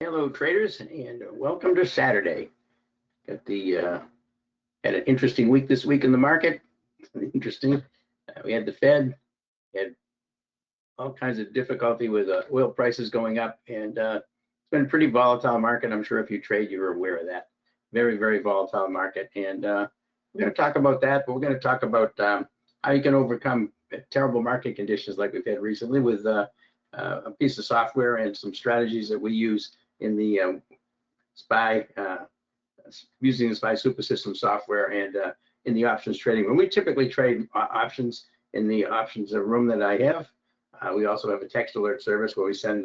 Hello, traders, and welcome to Saturday. Got the had an interesting week this week in the market. Interesting. We had the Fed, had all kinds of difficulty with oil prices going up, and it's been a pretty volatile market. I'm sure if you trade, you're aware of that. Very, very volatile market, and we're going to talk about that. But we're going to talk about how you can overcome terrible market conditions like we've had recently with a piece of software and some strategies that we use in the SPY, using the SPY Super System software and in the options trading room. We typically trade options in the options room that I have. We also have a text alert service where we send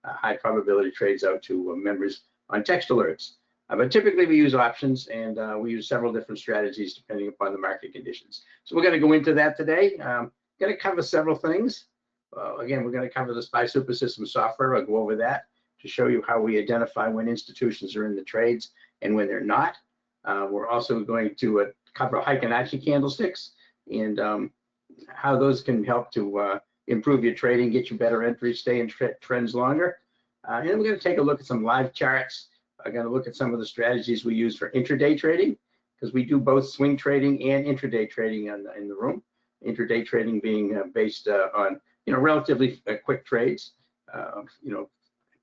high probability trades out to members on text alerts. But typically we use options, and we use several different strategies depending upon the market conditions. So we're going to go into that today. Going to cover several things. Again, we're going to cover the SPY Super System software. I'll go over that to show you how we identify when institutions are in the trades and when they're not. We're also going to cover Heiken Ashi candlesticks and how those can help to improve your trading, get you better entries, stay in trends longer. And we're going to take a look at some live charts. I'm going to look at some of the strategies we use for intraday trading, because we do both swing trading and intraday trading in the room. Intraday trading being based on relatively quick trades,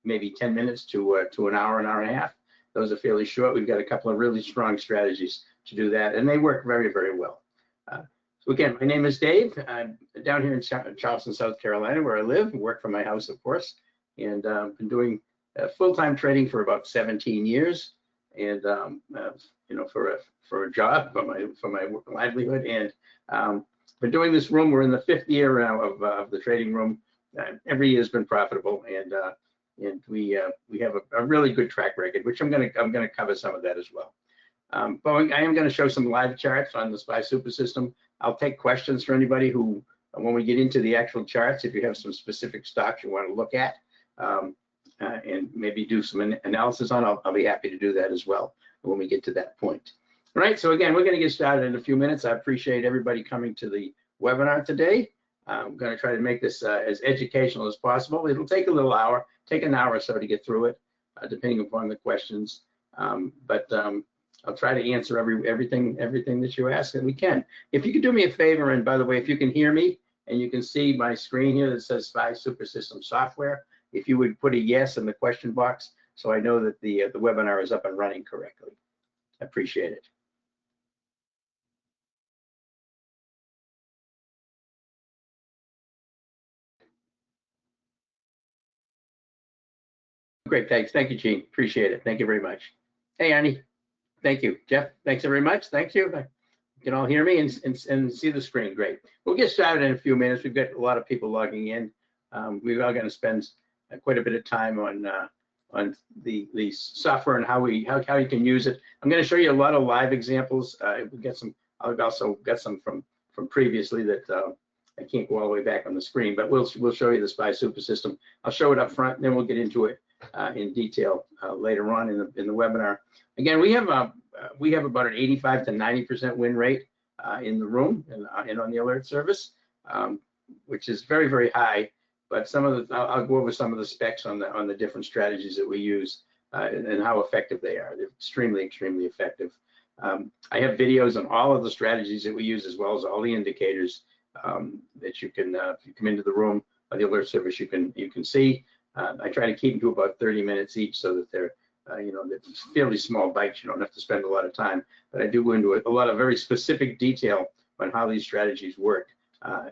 maybe 10 minutes to an hour and a half. Those are fairly short. We've got a couple of really strong strategies to do that, and they work very, very well. So again, my name is Dave. I'm down here in Charleston, South Carolina, where I live and work from my house, of course, and been doing full-time trading for about 17 years, and for a job, for my livelihood, and been doing this room. We're in the 5th year now of the trading room. Every year has been profitable, and we have a really good track record, which I'm gonna cover some of that as well. But I am going to show some live charts on the SPY Super System. I'll take questions for anybody who, when we get into the actual charts, if you have some specific stocks you want to look at and maybe do some analysis on, I'll be happy to do that as well when we get to that point. All right, so again, we're going to get started in a few minutes. I appreciate everybody coming to the webinar today. I'm going to try to make this as educational as possible. It'll take a little hour, take an hour or so to get through it, depending upon the questions. But I'll try to answer everything that you ask that we can. If you could do me a favor, and by the way, if you can hear me and you can see my screen here that says SPY Super System software, if you would put a yes in the question box so I know that the webinar is up and running correctly. I appreciate it. Great, thanks. Thank you, Gene. Appreciate it. Thank you very much. Hey, Annie. Thank you. Jeff, thanks very much. Thank you. You can all hear me and see the screen. Great. We'll get started in a few minutes. We've got a lot of people logging in. We are going to spend quite a bit of time on the software and how you can use it. I'm going to show you a lot of live examples. We get some. I've also got some from previously that I can't go all the way back on the screen, but we'll show you the SPY Super System. I'll show it up front, and then we'll get into it in detail later on in the webinar. Again, we have about an 85 to 90% win rate in the room and on the alert service, which is very, very high. But I'll go over some of the specs on the different strategies that we use and how effective they are. They're extremely, extremely effective. I have videos on all of the strategies that we use, as well as all the indicators that you can, if you come into the room or the alert service, you can see. I try to keep them to about 30 minutes each, so that they're they're fairly small bites. You don't have to spend a lot of time, but I do go into a lot of very specific detail on how these strategies work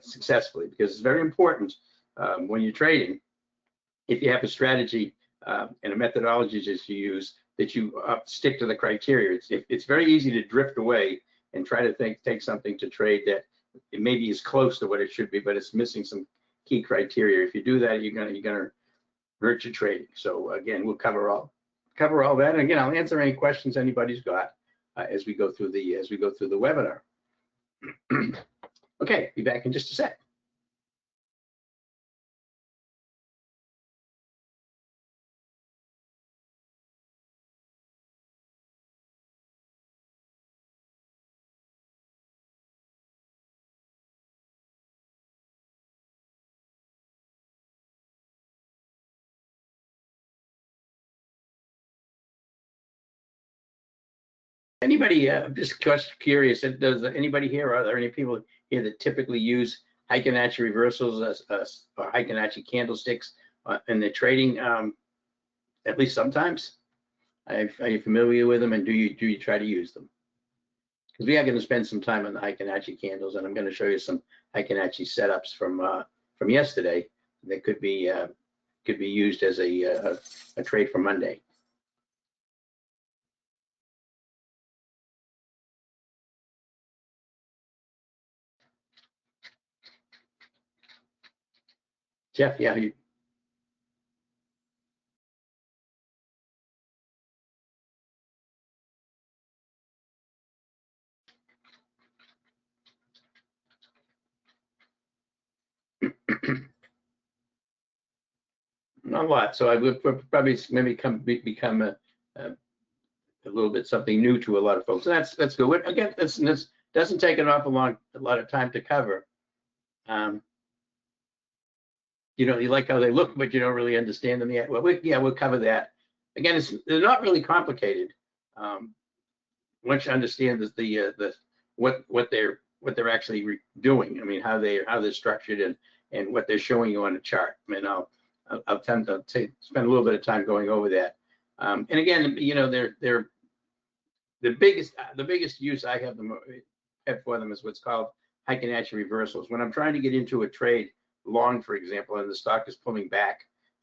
successfully, because it's very important when you're trading, if you have a strategy and a methodology that you use, that you stick to the criteria. It's very easy to drift away and try to take something to trade that it maybe is close to what it should be, but it's missing some key criteria. If you do that, you're gonna hurt your trading. So again, we'll cover all that. And again, I'll answer any questions anybody's got as we go through the webinar. Okay, be back in just a sec. Anybody, just curious, does anybody here, are there any people here that typically use Heiken Ashi reversals or Heiken Ashi candlesticks in their trading, at least sometimes? Are you familiar with them, and do you try to use them? Because we are going to spend some time on the Heiken Ashi candles, and I'm going to show you some Heiken Ashi setups from yesterday that could be used as a trade for Monday. Jeff, yeah, not a lot. So I would probably maybe become a little bit something new to a lot of folks. And that's good. Again, this doesn't take an awful lot of time to cover. You know, you like how they look, but you don't really understand them yet. Well, we'll cover that. Again, they're not really complicated. Once you understand what they're actually doing. I mean, how they're structured and what they're showing you on a chart. I mean, I'll attempt to spend a little bit of time going over that. And again, you know, they're the biggest use I have for them is what's called Heiken Ashi reversals. When I'm trying to get into a trade long, for example, and the stock is pulling back,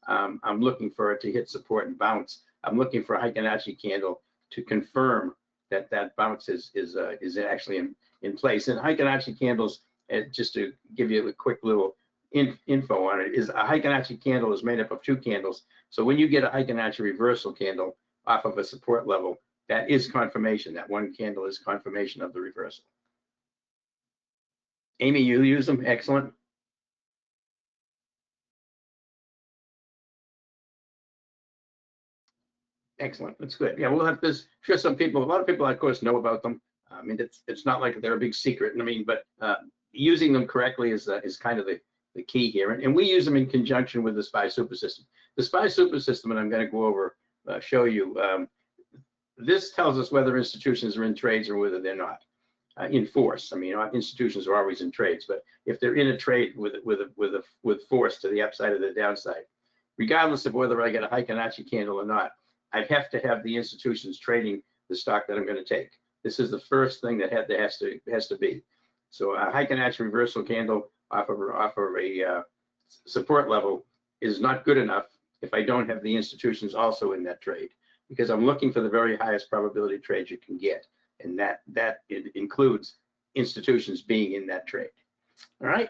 I'm looking for it to hit support and bounce. I'm looking for a Heiken Ashi candle to confirm that bounce is actually in place. And Heiken Ashi candles, just to give you a quick little info on it, is a Heiken Ashi candle is made up of two candles. So when you get a Heiken Ashi reversal candle off of a support level, that is confirmation. That one candle is confirmation of the reversal. Amy, you use them? Excellent. Excellent. That's good. Yeah, we'll have this. Sure, a lot of people, of course, know about them. I mean, it's not like they're a big secret. I mean, but using them correctly is kind of the key here. And we use them in conjunction with the SPY super system. The SPY super system, and I'm going to go over, show you. This tells us whether institutions are in trades or whether they're not in force. I mean, institutions are always in trades, but if they're in a trade with force to the upside or the downside, regardless of whether I get a Heiken Ashi candle or not, I have to have the institutions trading the stock that I'm going to take. This is the first thing that has to be. So a Heiken Ashi reversal candle off of a support level is not good enough if I don't have the institutions also in that trade, because I'm looking for the very highest probability trade you can get, and that it includes institutions being in that trade. All right.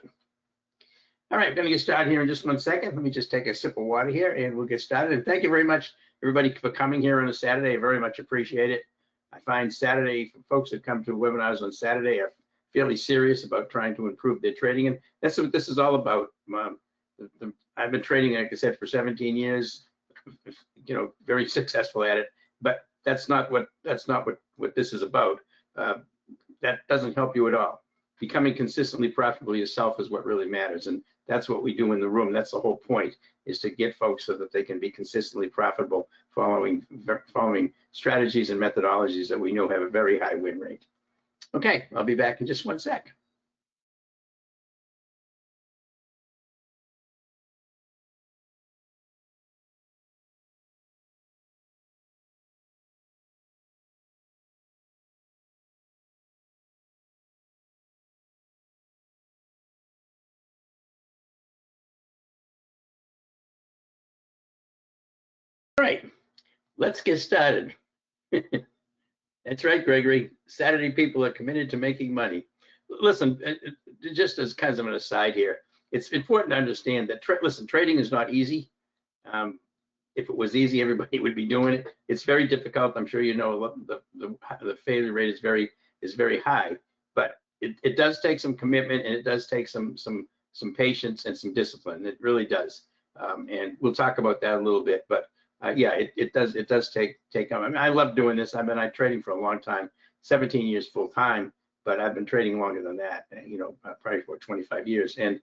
All right, I'm going to get started here in just 1 second. Let me just take a sip of water here, and we'll get started. And thank you very much, everybody, for coming here on a Saturday. I very much appreciate it. I find Saturday, folks that come to webinars on Saturday are fairly serious about trying to improve their trading, and that's what this is all about. I've been trading, like I said, for 17 years. You know, very successful at it, but that's not what this is about. That doesn't help you at all. Becoming consistently profitable yourself is what really matters, and that's what we do in the room. That's the whole point, is to get folks so that they can be consistently profitable, following strategies and methodologies that we know have a very high win rate. Okay, I'll be back in just 1 sec. All right, let's get started. That's right, Gregory. Saturday people are committed to making money. Listen, just as kind of an aside here, it's important to understand that trading is not easy. If it was easy, everybody would be doing it. It's very difficult. I'm sure you know the failure rate is very high, but it does take some commitment, and it does take some patience and some discipline. It really does, and we'll talk about that a little bit. But yeah, it does take. I mean, I love doing this. I've been trading for a long time, 17 years full time, but I've been trading longer than that. You know, probably for 25 years. And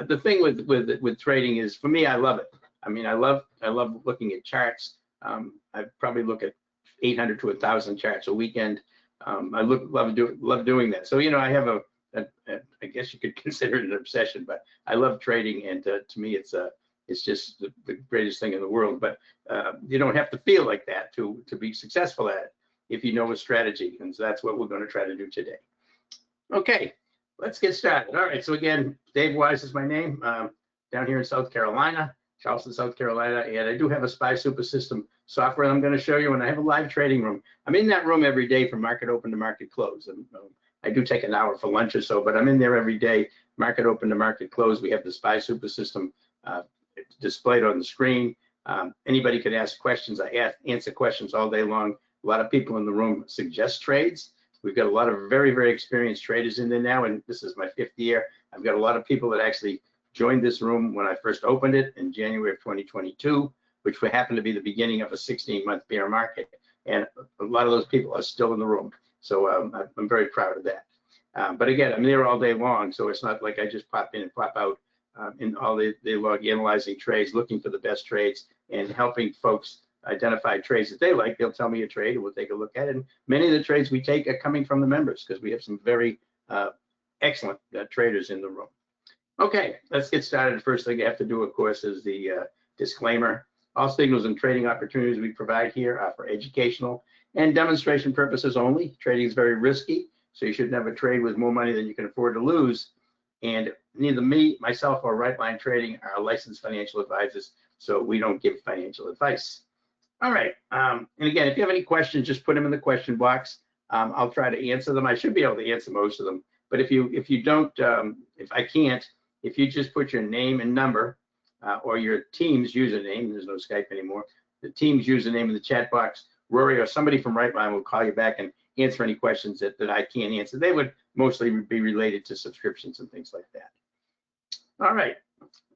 the thing with trading is, for me, I love it. I mean, I love looking at charts. I probably look at 800 to 1,000 charts a weekend. I love doing that. So, you know, I have I guess you could consider it an obsession, but I love trading, and to me, it's just the greatest thing in the world. But you don't have to feel like that to be successful at it if you know a strategy, and so that's what we're going to try to do today. Okay, let's get started. All right, so again, Dave Wyse is my name, down here in South Carolina, Charleston, South Carolina, and I do have a SPY Super System software I'm going to show you, and I have a live trading room. I'm in that room every day from market open to market close, and I do take an hour for lunch or so, but I'm in there every day, market open to market close. We have the SPY Super System displayed on the screen. Anybody can ask questions. I answer questions all day long. A lot of people in the room suggest trades. We've got a lot of very, very experienced traders in there now, and this is my 5th year. I've got a lot of people that actually joined this room when I first opened it in January of 2022, which happened to be the beginning of a 16-month bear market. And a lot of those people are still in the room. So I'm very proud of that. But again, I'm there all day long, so it's not like I just pop in and pop out in all day long analyzing trades, looking for the best trades, and helping folks identify trades that they like. They'll tell me a trade, and we'll take a look at it. And many of the trades we take are coming from the members because we have some very excellent traders in the room. Okay, let's get started. The first thing you have to do, of course, is the disclaimer. All signals and trading opportunities we provide here are for educational and demonstration purposes only. Trading is very risky, so you should never trade with more money than you can afford to lose. And neither me, myself, or Right Line Trading are licensed financial advisors, so we don't give financial advice. All right, and again, if you have any questions, just put them in the question box. I'll try to answer them. I should be able to answer most of them, but if you don't, if I can't, if you just put your name and number or your team's username, there's no Skype anymore, the team's username in the chat box, Rory or somebody from Right Line will call you back and answer any questions that I can't answer. They would mostly be related to subscriptions and things like that. All right,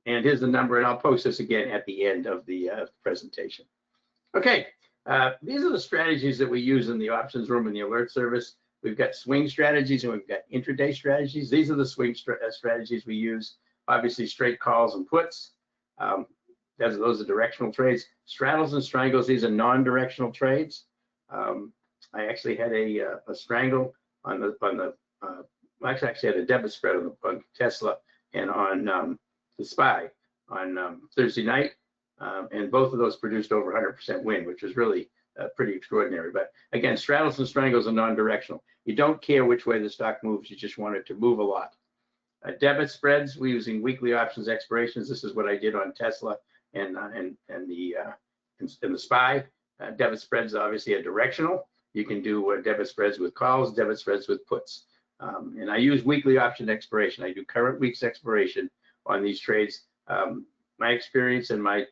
and here's the number, and I'll post this again at the end of the presentation. Okay, these are the strategies that we use in the options room and the alert service. We've got swing strategies and we've got intraday strategies. These are the swing strategies we use. Obviously, straight calls and puts. Those are directional trades. Straddles and strangles, these are non-directional trades. I actually had a strangle on the I actually had a debit spread on Tesla and on the SPY on Thursday night. And both of those produced over 100% win, which was really pretty extraordinary. But again, straddles and strangles are non-directional. You don't care which way the stock moves, you just want it to move a lot. Debit spreads, we're using weekly options expirations. This is what I did on Tesla and the SPY. Debit spreads obviously are directional. You can do debit spreads with calls, debit spreads with puts. And I use weekly option expiration. I do current week's expiration on these trades. My experience and my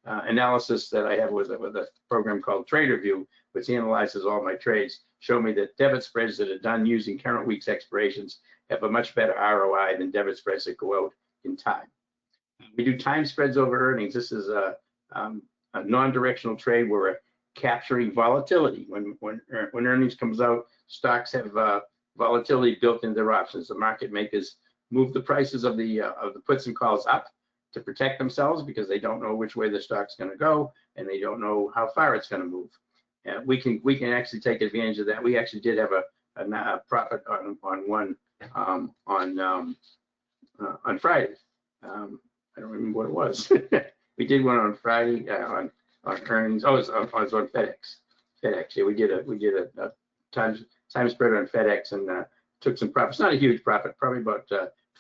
analysis that I have with a program called TraderView, which analyzes all my trades, show me that debit spreads that are done using current week's expirations have a much better ROI than debit spreads that go out in time. We do time spreads over earnings. This is a non-directional trade where we're capturing volatility. When earnings comes out, stocks have volatility built into their options. The market makers move the prices of the puts and calls up to protect themselves because they don't know which way the stock's going to go and they don't know how far it's going to move. And we can actually take advantage of that. We actually did have a profit on one on Friday. I don't remember what it was. We did one on Friday on earnings. Oh, it was on FedEx. Yeah, we did a time spread on FedEx and took some profits. Not a huge profit, probably about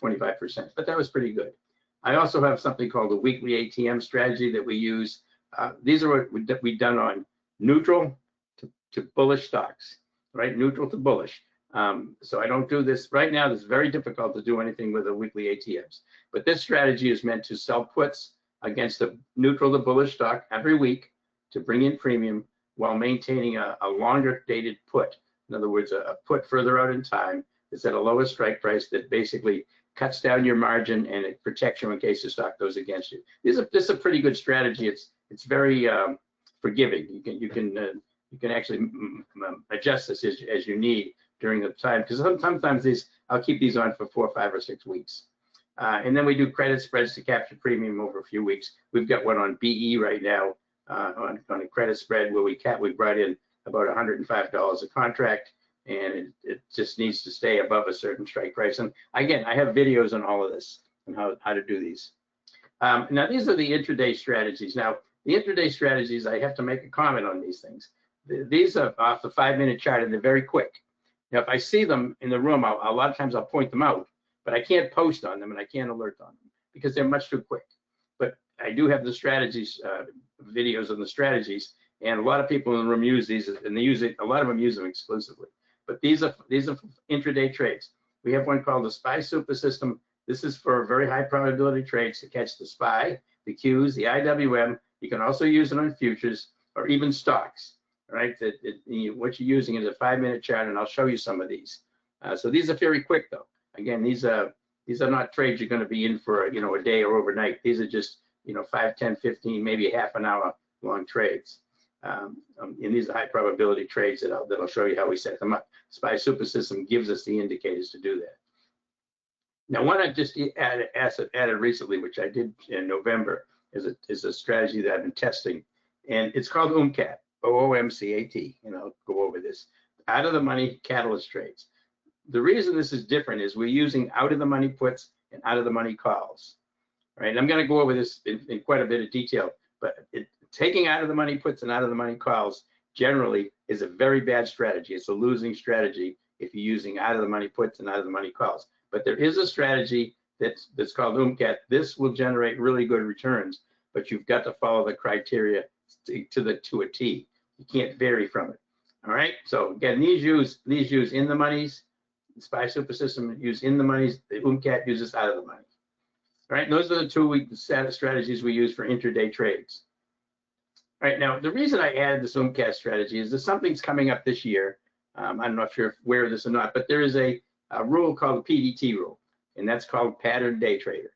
25%, but that was pretty good. I also have something called a weekly ATM strategy that we use. These are what we've done on neutral to bullish stocks, right? Neutral to bullish. So I don't do this right now. It's very difficult to do anything with the weekly ATMs. But this strategy is meant to sell puts against a neutral to bullish stock every week to bring in premium while maintaining a longer dated put. In other words, a put further out in time that's at a lower strike price that basically cuts down your margin and it protects you in case the stock goes against you. This is a pretty good strategy. It's very forgiving. You can actually adjust this as you need during the time, because sometimes I'll keep these on for 4, 5, or 6 weeks. And then we do credit spreads to capture premium over a few weeks. We've got one on BE right now on a credit spread where we brought in about $105 a contract. and it just needs to stay above a certain strike price. And again, I have videos on all of this and how to do these. Now, these are the intraday strategies. Now, the intraday strategies, I have to make a comment on these things. These are off the 5-minute chart, and they're very quick. Now, if I see them in the room, a lot of times I'll point them out, but I can't post on them and I can't alert on them because they're much too quick. But I do have the strategies, videos on the strategies, and a lot of people in the room use these, and they use it. A lot of them use them exclusively. But these are intraday trades. We have one called the SPY Super System. This is for very high probability trades to catch the SPY, the Qs, the IWM. You can also use it on futures or even stocks, right? What you're using is a 5-minute chart, and I'll show you some of these. So these are very quick, though. Again, these are not trades you're going to be in for a day or overnight. These are just 5, 10, 15, maybe a half an hour long trades. And these are high probability trades that I'll show you how we set them up. SPY Super System gives us the indicators to do that. Now, one I just added recently, which I did in November, is a strategy that I've been testing, and it's called OOMCAT, OOMCAT, and I'll go over this. Out of the money catalyst trades. The reason this is different is we're using out of the money puts and out of the money calls. Right? And I'm going to go over this in quite a bit of detail, but taking out of the money puts and out of the money calls generally is a very bad strategy. It's a losing strategy if you're using out of the money puts and out of the money calls. But there is a strategy that's called OOMCAT. This will generate really good returns, but you've got to follow the criteria to a T. You can't vary from it. All right. So again, these use in the monies. The SPY Super System use in the monies. The OOMCAT uses out of the money. All right. And those are the two strategies we use for intraday trades. All right. Now, the reason I added this OOMCAT strategy is that something's coming up this year. I'm not sure if you're aware of this or not, but there is a rule called the PDT rule, and that's called pattern day trader.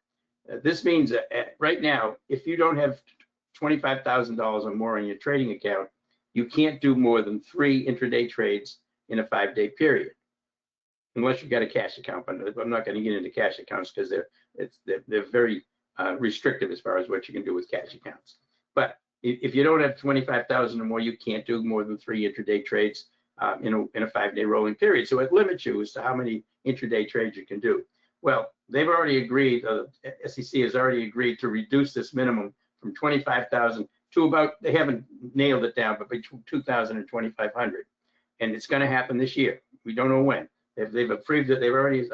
This means that right now, if you don't have $25,000 or more in your trading account, you can't do more than 3 intraday trades in a 5-day period, unless you've got a cash account. But I'm not going to get into cash accounts because they're very restrictive as far as what you can do with cash accounts. But if you don't have 25,000 or more, you can't do more than 3 intraday trades in a 5-day rolling period. So it limits you as to how many intraday trades you can do. Well, they've already agreed, SEC has already agreed to reduce this minimum from 25,000 to about, they haven't nailed it down, but between 2,000 and 2,500. And it's going to happen this year. We don't know when. They've approved it. They've already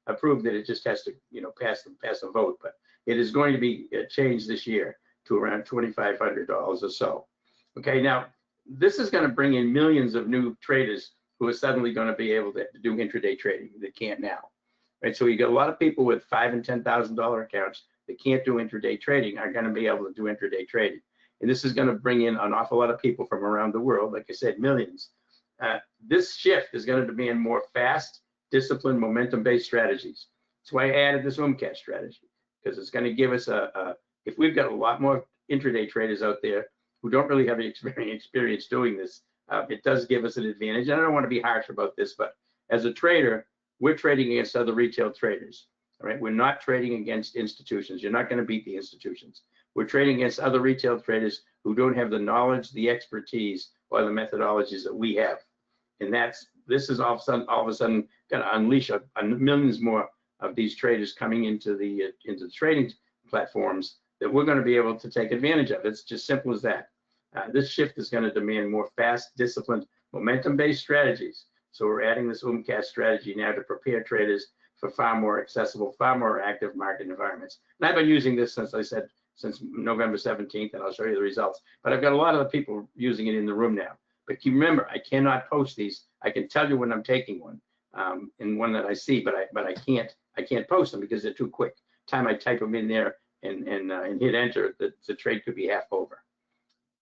approved that. It just has to, pass a vote. But it is going to be changed this year to around $2,500 or so. Okay, now this is going to bring in millions of new traders who are suddenly going to be able to do intraday trading that can't now. Right, so you got a lot of people with $5,000 and $10,000 accounts that can't do intraday trading are going to be able to do intraday trading, and this is going to bring in an awful lot of people from around the world. Like I said, millions. This shift is going to demand more fast, disciplined, momentum-based strategies. That's why I added this OOMCAT strategy, because it's going to give us if we've got a lot more intraday traders out there who don't really have any experience doing this, it does give us an advantage. And I don't want to be harsh about this, but as a trader, we're trading against other retail traders. All right, we're not trading against institutions. You're not going to beat the institutions. We're trading against other retail traders who don't have the knowledge, the expertise, or the methodologies that we have. And this is all of a sudden going to unleash millions more of these traders coming into the trading platforms that we're going to be able to take advantage of. It's just simple as that. This shift is going to demand more fast, disciplined, momentum-based strategies. So we're adding this OOMCAT strategy now to prepare traders for far more accessible, far more active market environments. And I've been using this, since I said, since November 17th, and I'll show you the results. But I've got a lot of the people using it in the room now. But you remember, I cannot post these. I can tell you when I'm taking one, and one that I see, but I can't post them because they're too quick. Time I type them in there and hit enter, the trade could be half over.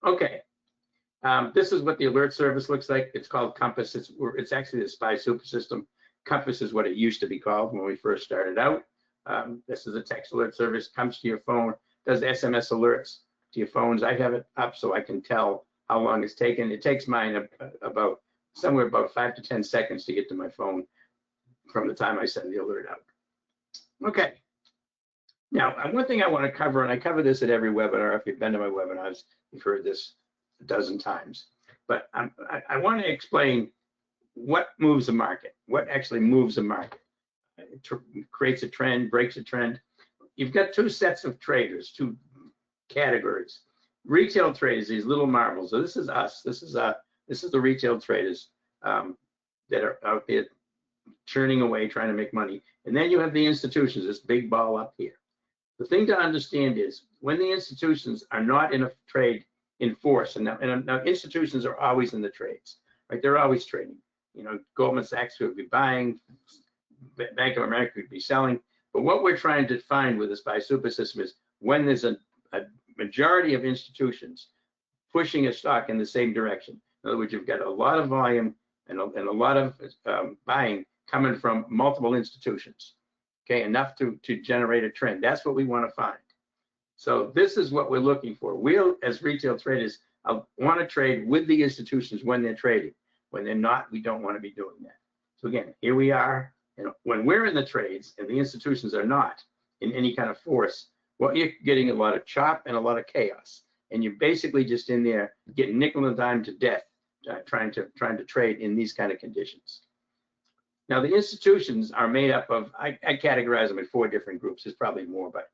Okay. This is what the alert service looks like. It's called Compass. It's actually the SPY Super System. Compass is what it used to be called when we first started out. This is a text alert service. Comes to your phone, does SMS alerts to your phones. I have it up so I can tell how long it's taken. It takes mine somewhere about 5 to 10 seconds to get to my phone from the time I send the alert out. Okay. Now, one thing I want to cover, and I cover this at every webinar. If you've been to my webinars, you've heard this a dozen times. But I want to explain what moves the market? What actually moves the market? It creates a trend, breaks a trend. You've got two sets of traders, two categories. Retail traders, these little marbles. So this is us. This is the retail traders that are out there churning away, trying to make money. And then you have the institutions, this big ball up here. The thing to understand is when the institutions are not in a trade in force, and now institutions are always in the trades, right? They're always trading. You know, Goldman Sachs would be buying, Bank of America would be selling. But what we're trying to find with this buy super system is when there's a majority of institutions pushing a stock in the same direction. In other words, you've got a lot of volume and a lot of buying coming from multiple institutions. Okay, enough to generate a trend. That's what we want to find. So this is what we're looking for. We'll, as retail traders, want to trade with the institutions when they're trading. When they're not, we don't want to be doing that. So again, here we are. You know, when we're in the trades and the institutions are not in any kind of force, well, you're getting a lot of chop and a lot of chaos, and you're basically just in there getting nickel and dime to death, trying to trade in these kind of conditions. Now, the institutions are made up of, I categorize them in 4 different groups. There's probably more, but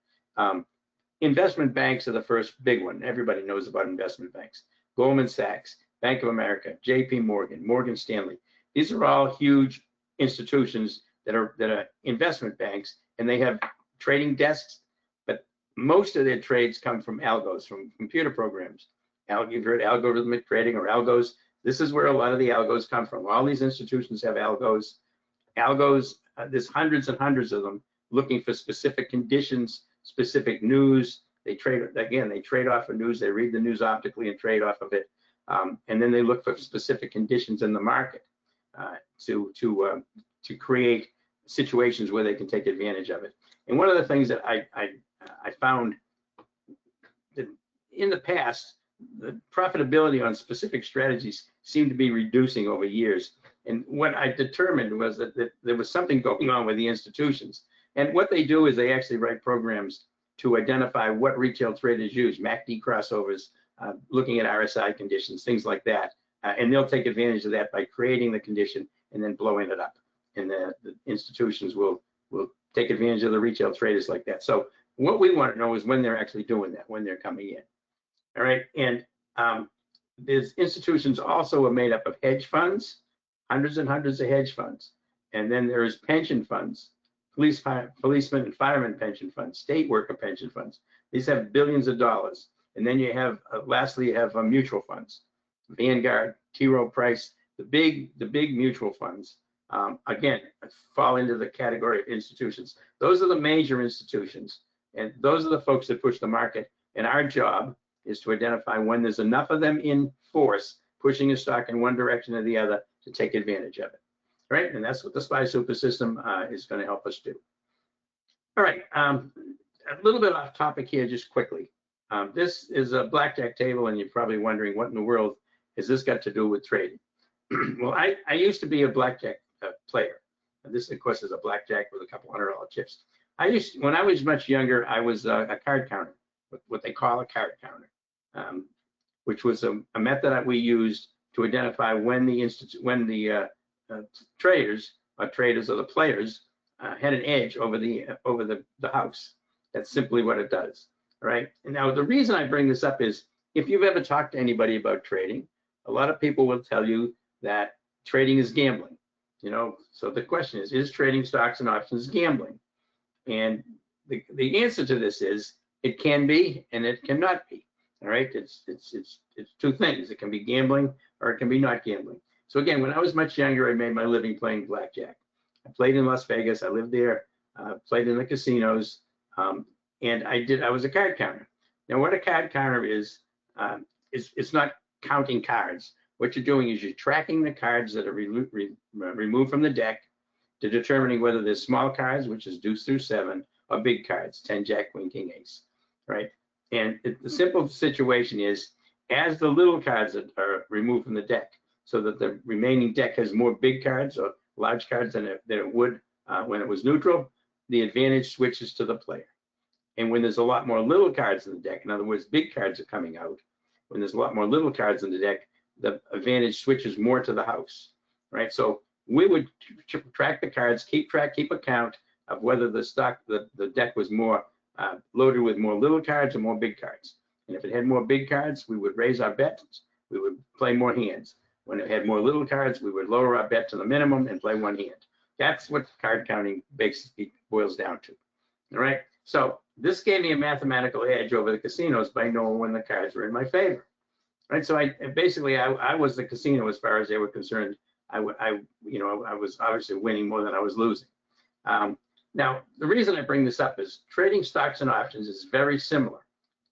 investment banks are the first big one. Everybody knows about investment banks. Goldman Sachs, Bank of America, JP Morgan, Morgan Stanley. These are all huge institutions that are investment banks, and they have trading desks, but most of their trades come from algos, from computer programs. You've heard algorithmic trading or algos. This is where a lot of the algos come from. All these institutions have algos. There's hundreds and hundreds of them looking for specific conditions, specific news. They trade, again, they trade off of news. They read the news optically and trade off of it. And then they look for specific conditions in the market to create situations where they can take advantage of it. And one of the things that I found that in the past, the profitability on specific strategies seemed to be reducing over years. And what I determined was that there was something going on with the institutions. And what they do is they actually write programs to identify what retail traders use, MACD crossovers, looking at RSI conditions, things like that. And they'll take advantage of that by creating the condition and then blowing it up. And the institutions will take advantage of the retail traders like that. So what we want to know is when they're actually doing that, when they're coming in. All right, and these institutions also are made up of hedge funds, hundreds and hundreds of hedge funds. And then there's pension funds, policemen and firemen pension funds, state worker pension funds. These have billions of dollars. And then you have, lastly, you have mutual funds, Vanguard, T. Rowe Price, the big mutual funds. Again, fall into the category of institutions. Those are the major institutions, and those are the folks that push the market. And our job is to identify when there's enough of them in force, pushing a stock in one direction or the other to take advantage of it. Right, and that's what the SPY Super System is going to help us do. All right, a little bit off topic here, just quickly. This is a blackjack table, and you're probably wondering what in the world has this got to do with trading? Well, I used to be a blackjack player. And this, of course, is a blackjack with a couple $100 chips. When I was much younger, I was a card counter, what they call a card counter, which was a method that we used to identify when the traders or the players had an edge over the house. That's simply what it does. All right. And now the reason I bring this up is if you've ever talked to anybody about trading, a lot of people will tell you that trading is gambling. You know, so the question is trading stocks and options gambling? And the answer to this is it can be and it cannot be. All right. It's two things. It can be gambling or it can be not gambling. So again, when I was much younger, I made my living playing blackjack. I played in Las Vegas. I lived there, played in the casinos, and I was a card counter. Now, what a card counter is it's not counting cards. What you're doing is you're tracking the cards that are removed from the deck to determining whether they're small cards, which is deuce through 7, or big cards, 10, Jack, Queen, King, Ace, right? And the simple situation is as the little cards are removed from the deck, so that the remaining deck has more big cards or large cards than it would when it was neutral, the advantage switches to the player. And when there's a lot more little cards in the deck, in other words, big cards are coming out, when there's a lot more little cards in the deck, the advantage switches more to the house. right? So we would track the cards, keep account of whether the deck was more loaded with more little cards or more big cards. And if it had more big cards, we would raise our bets. We would play more hands. When it had more little cards, we would lower our bet to the minimum and play one hand. That's what card counting basically boils down to. All right. So this gave me a mathematical edge over the casinos by knowing when the cards were in my favor. Right. So I was the casino as far as they were concerned. I was obviously winning more than I was losing. Now, the reason I bring this up is trading stocks and options is very similar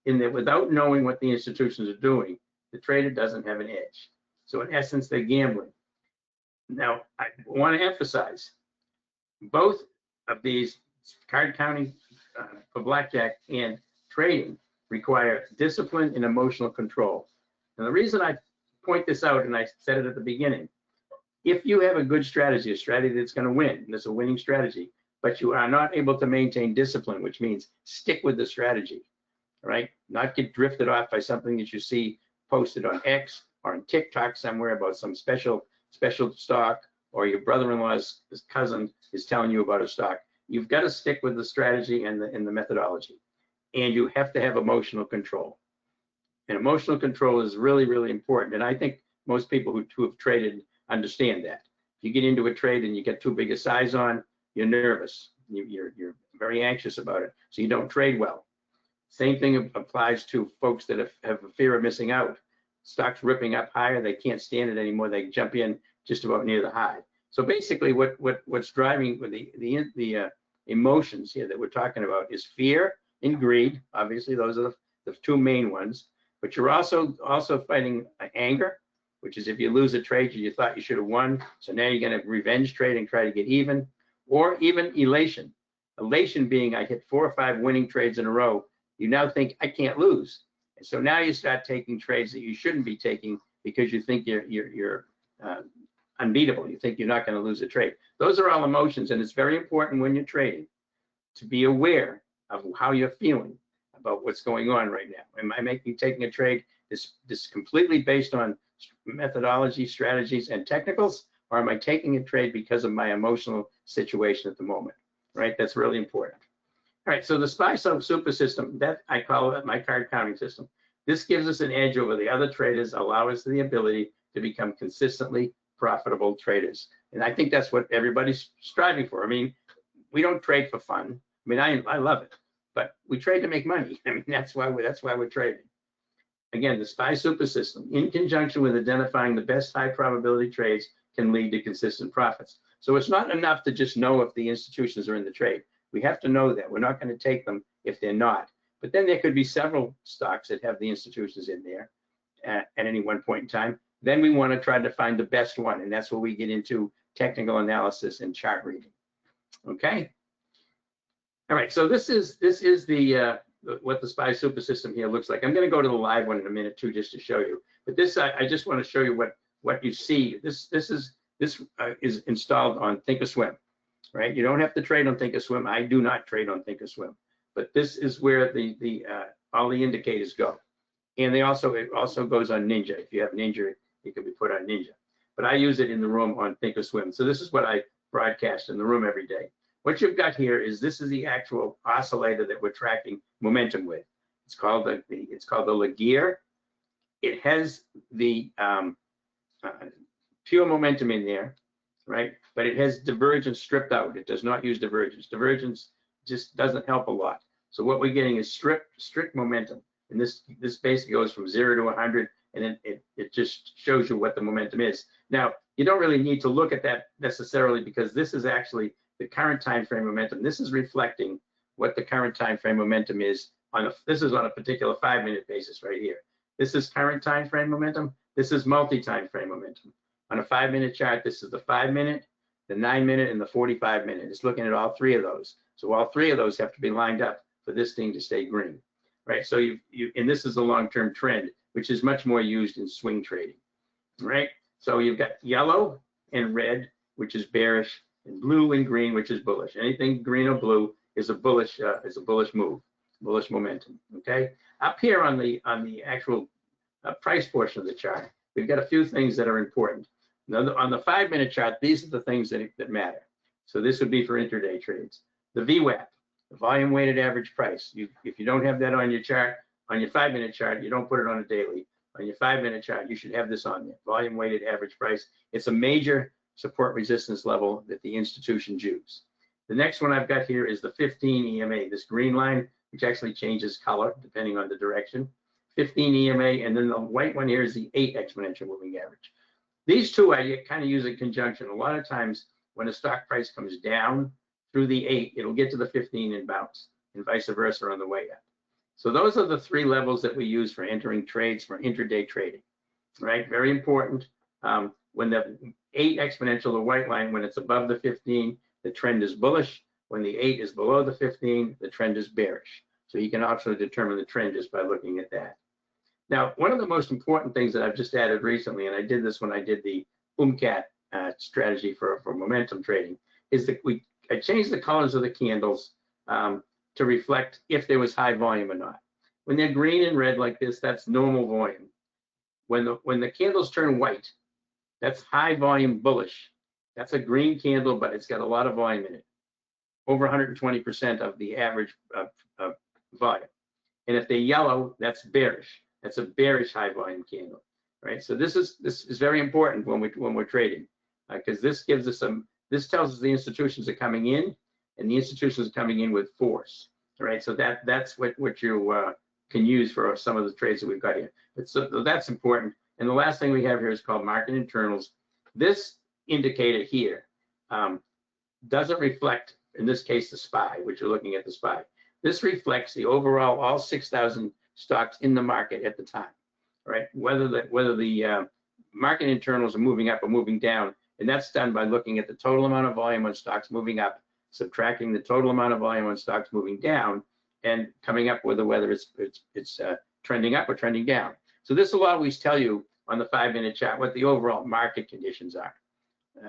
in that without knowing what the institutions are doing, the trader doesn't have an edge. So in essence, they're gambling. Now, I want to emphasize both of these card counting for blackjack and trading require discipline and emotional control. And the reason I point this out, and I said it at the beginning, if you have a good strategy, a strategy that's going to win, and it's a winning strategy, but you are not able to maintain discipline, which means stick with the strategy, right? Not get drifted off by something that you see posted on X or on TikTok somewhere about some special stock, or your brother-in-law's cousin is telling you about a stock. You've got to stick with the strategy and the methodology, and you have to have emotional control. And emotional control is really, really important. And I think most people who have traded understand that. If you get into a trade and you get too big a size on, you're nervous. You're very anxious about it, so you don't trade well. Same thing applies to folks that have a fear of missing out. Stocks ripping up higher, they can't stand it anymore. They jump in just about near the high. So basically, what's driving the emotions here that we're talking about is fear and greed. Obviously, those are the two main ones. But you're also fighting anger, which is if you lose a trade you thought you should have won, so now you're going to revenge trade and try to get even, or even elation. Elation being I hit 4 or 5 winning trades in a row. You now think I can't lose, and so now you start taking trades that you shouldn't be taking because you think you're unbeatable. You think you're not going to lose a trade. Those are all emotions, and it's very important when you're trading to be aware of how you're feeling about what's going on right now. Am I taking a trade this completely based on methodology, strategies, and technicals, or am I taking a trade because of my emotional situation at the moment? Right, that's really important. All right, so the SPY super system, that I call it my card counting system. This gives us an edge over the other traders, allow us the ability to become consistently profitable traders. And I think that's what everybody's striving for. I mean, we don't trade for fun. I mean, I love it, but we trade to make money. I mean, that's why we're trading. Again, the SPY super system, in conjunction with identifying the best high probability trades, can lead to consistent profits. So it's not enough to just know if the institutions are in the trade. We have to know that. We're not going to take them if they're not. But then there could be several stocks that have the institutions in there at any one point in time. Then we want to try to find the best one, and that's where we get into technical analysis and chart reading. Okay. All right. So this is the what the SPY super system here looks like. I'm going to go to the live one in a minute too, just to show you. But this I just want to show you what you see. This is installed on Thinkorswim, right? You don't have to trade on Thinkorswim. I do not trade on Thinkorswim, but this is where all the indicators go. And it also goes on Ninja. If you have Ninja, it can be put on Ninja. But I use it in the room on Thinkorswim. So this is what I broadcast in the room every day. What you've got here is this is the actual oscillator that we're tracking momentum with. It's called the Laguerre. It has the pure momentum in there, right? But it has divergence stripped out. It does not use divergence. Divergence just doesn't help a lot. So what we're getting is strict momentum. And this basically goes from 0 to 100, and it just shows you what the momentum is. Now, you don't really need to look at that necessarily because this is actually the current time frame momentum. This is reflecting what the current time frame momentum is this is on a particular 5-minute basis right here. This is current time frame momentum. This is multi-time frame momentum. On a 5-minute chart, this is the 5-minute, the 9-minute, and the 45-minute. It's looking at all 3 of those. So all 3 of those have to be lined up for this thing to stay green, right? So and this is a long-term trend, which is much more used in swing trading, right? So you've got yellow and red, which is bearish, and blue and green, which is bullish. Anything green or blue is a bullish move, bullish momentum. Okay. Up here on the actual price portion of the chart, we've got a few things that are important. Now, on the 5-minute chart, these are the things that matter. So this would be for intraday trades. The VWAP, the volume weighted average price. If you don't have that on your chart, on your 5-minute chart, you don't put it on a daily. On your 5-minute chart, you should have this on there, volume weighted average price. It's a major support resistance level that the institutions use. The next one I've got here is the 15 EMA, this green line, which actually changes color depending on the direction. 15 EMA, and then the white one here is the 8 exponential moving average. These two I kind of use in conjunction. A lot of times when a stock price comes down through the 8, it'll get to the 15 and bounce, and vice versa on the way up. So those are the 3 levels that we use for entering trades for intraday trading, right? Very important. When the 8 exponential, the white line, when it's above the 15, the trend is bullish. When the 8 is below the 15, the trend is bearish. So you can also determine the trend just by looking at that. Now, one of the most important things that I've just added recently, and I did this when I did the OOMCAT strategy for momentum trading, is that I changed the colors of the candles to reflect if there was high volume or not. When they're green and red like this, that's normal volume. When the candles turn white, that's high volume bullish. That's a green candle, but it's got a lot of volume in it, over 120% of the average volume. And if they're yellow, that's bearish. That's a bearish high volume candle, right? So this is very important when we're trading, because this gives us this tells us the institutions are coming in, and the institutions are coming in with force, right? So that's what you can use for some of the trades that we've got here. But so that's important. And the last thing we have here is called market internals. This indicator here doesn't reflect, in this case, the SPY, which you're looking at the SPY. This reflects the overall, all 6,000 stocks in the market at the time, right? Whether the market internals are moving up or moving down, and that's done by looking at the total amount of volume on stocks moving up, subtracting the total amount of volume on stocks moving down, and coming up with whether it's trending up or trending down. So this will always tell you on the 5-minute chart what the overall market conditions are.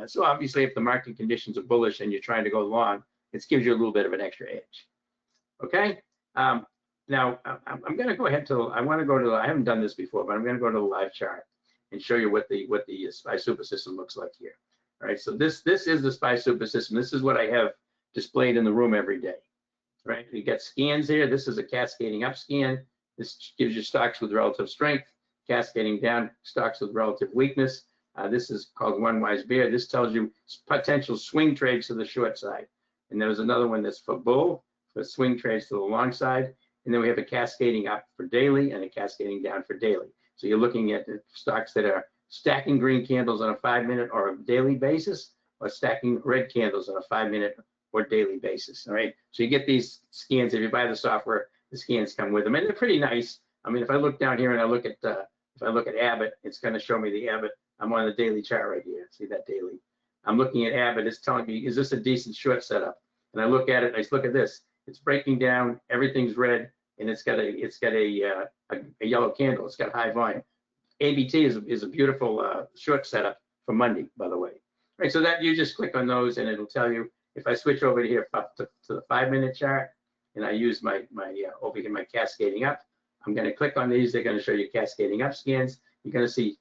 So obviously, if the market conditions are bullish and you're trying to go long, it gives you a little bit of an extra edge. Okay. Now I'm going to go ahead to. I want to go to. I haven't done this before, but I'm going to go to the live chart and show you what the SPY super system looks like here. All right. So this is the SPY super system. This is what I have displayed in the room every day. Right. You get scans here. This is a cascading up scan. This gives you stocks with relative strength. Cascading down, stocks with relative weakness. This is called one wise bear. This tells you potential swing trades to the short side. And there's another one that's for bull, for swing trades to the long side. And then we have a cascading up for daily and a cascading down for daily. So you're looking at the stocks that are stacking green candles on a 5-minute or a daily basis, or stacking red candles on a 5-minute or daily basis. All right. So you get these scans. If you buy the software, the scans come with them, and they're pretty nice. I mean, if I look down here and I look at if I look at Abbott, it's going to show me the Abbott. I'm on the daily chart right here. See that daily? I'm looking at Abbott. It's telling me, is this a decent short setup? And I look at it. And I look at this. It's breaking down. Everything's red, and it's got a yellow candle. It's got high volume. ABT is a beautiful short setup for Monday, by the way. All right. So that you just click on those, and it'll tell you. If I switch over here up to the 5-minute chart, and I use my over here my cascading up. I'm going to click on these. They're going to show you cascading up scans. You're going to see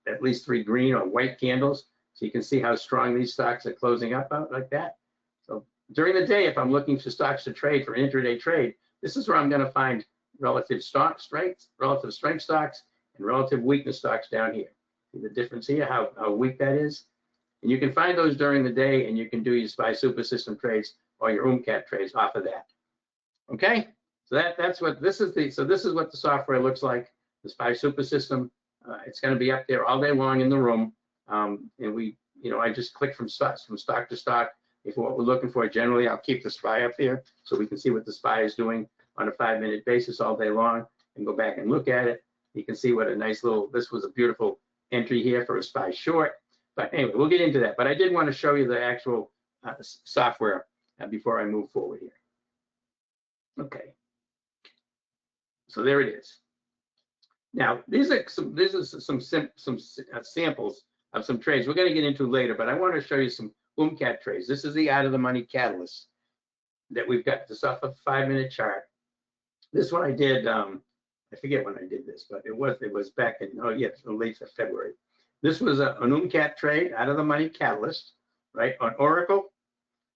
at least three green or white candles. So you can see how strong these stocks are closing up out like that. So during the day, if I'm looking for stocks to trade for intraday trade, this is where I'm going to find relative strength stocks and relative weakness stocks down here. See the difference here, how weak that is? And you can find those during the day, and you can do your SPY super system trades or your OOMCAT trades off of that. Okay? So that's what this is. So this is what the software looks like. The SPY super system. It's going to be up there all day long in the room. And I just click from stock to stock. If what we're looking for, generally, I'll keep the SPY up here so we can see what the SPY is doing on a 5-minute basis all day long, and go back and look at it. You can see what a nice little. This was a beautiful entry here for a SPY short. But anyway, we'll get into that. But I did want to show you the actual software before I move forward here. Okay. So there it is. Now, these are some samples of some trades we're going to get into later, but I want to show you some OOMCAT trades. This is the out of the money catalyst that we've got this off a 5-minute chart. This one I did, I forget when I did this, but it was back in, late February. This was an OOMCAT trade out of the money catalyst, right? On Oracle,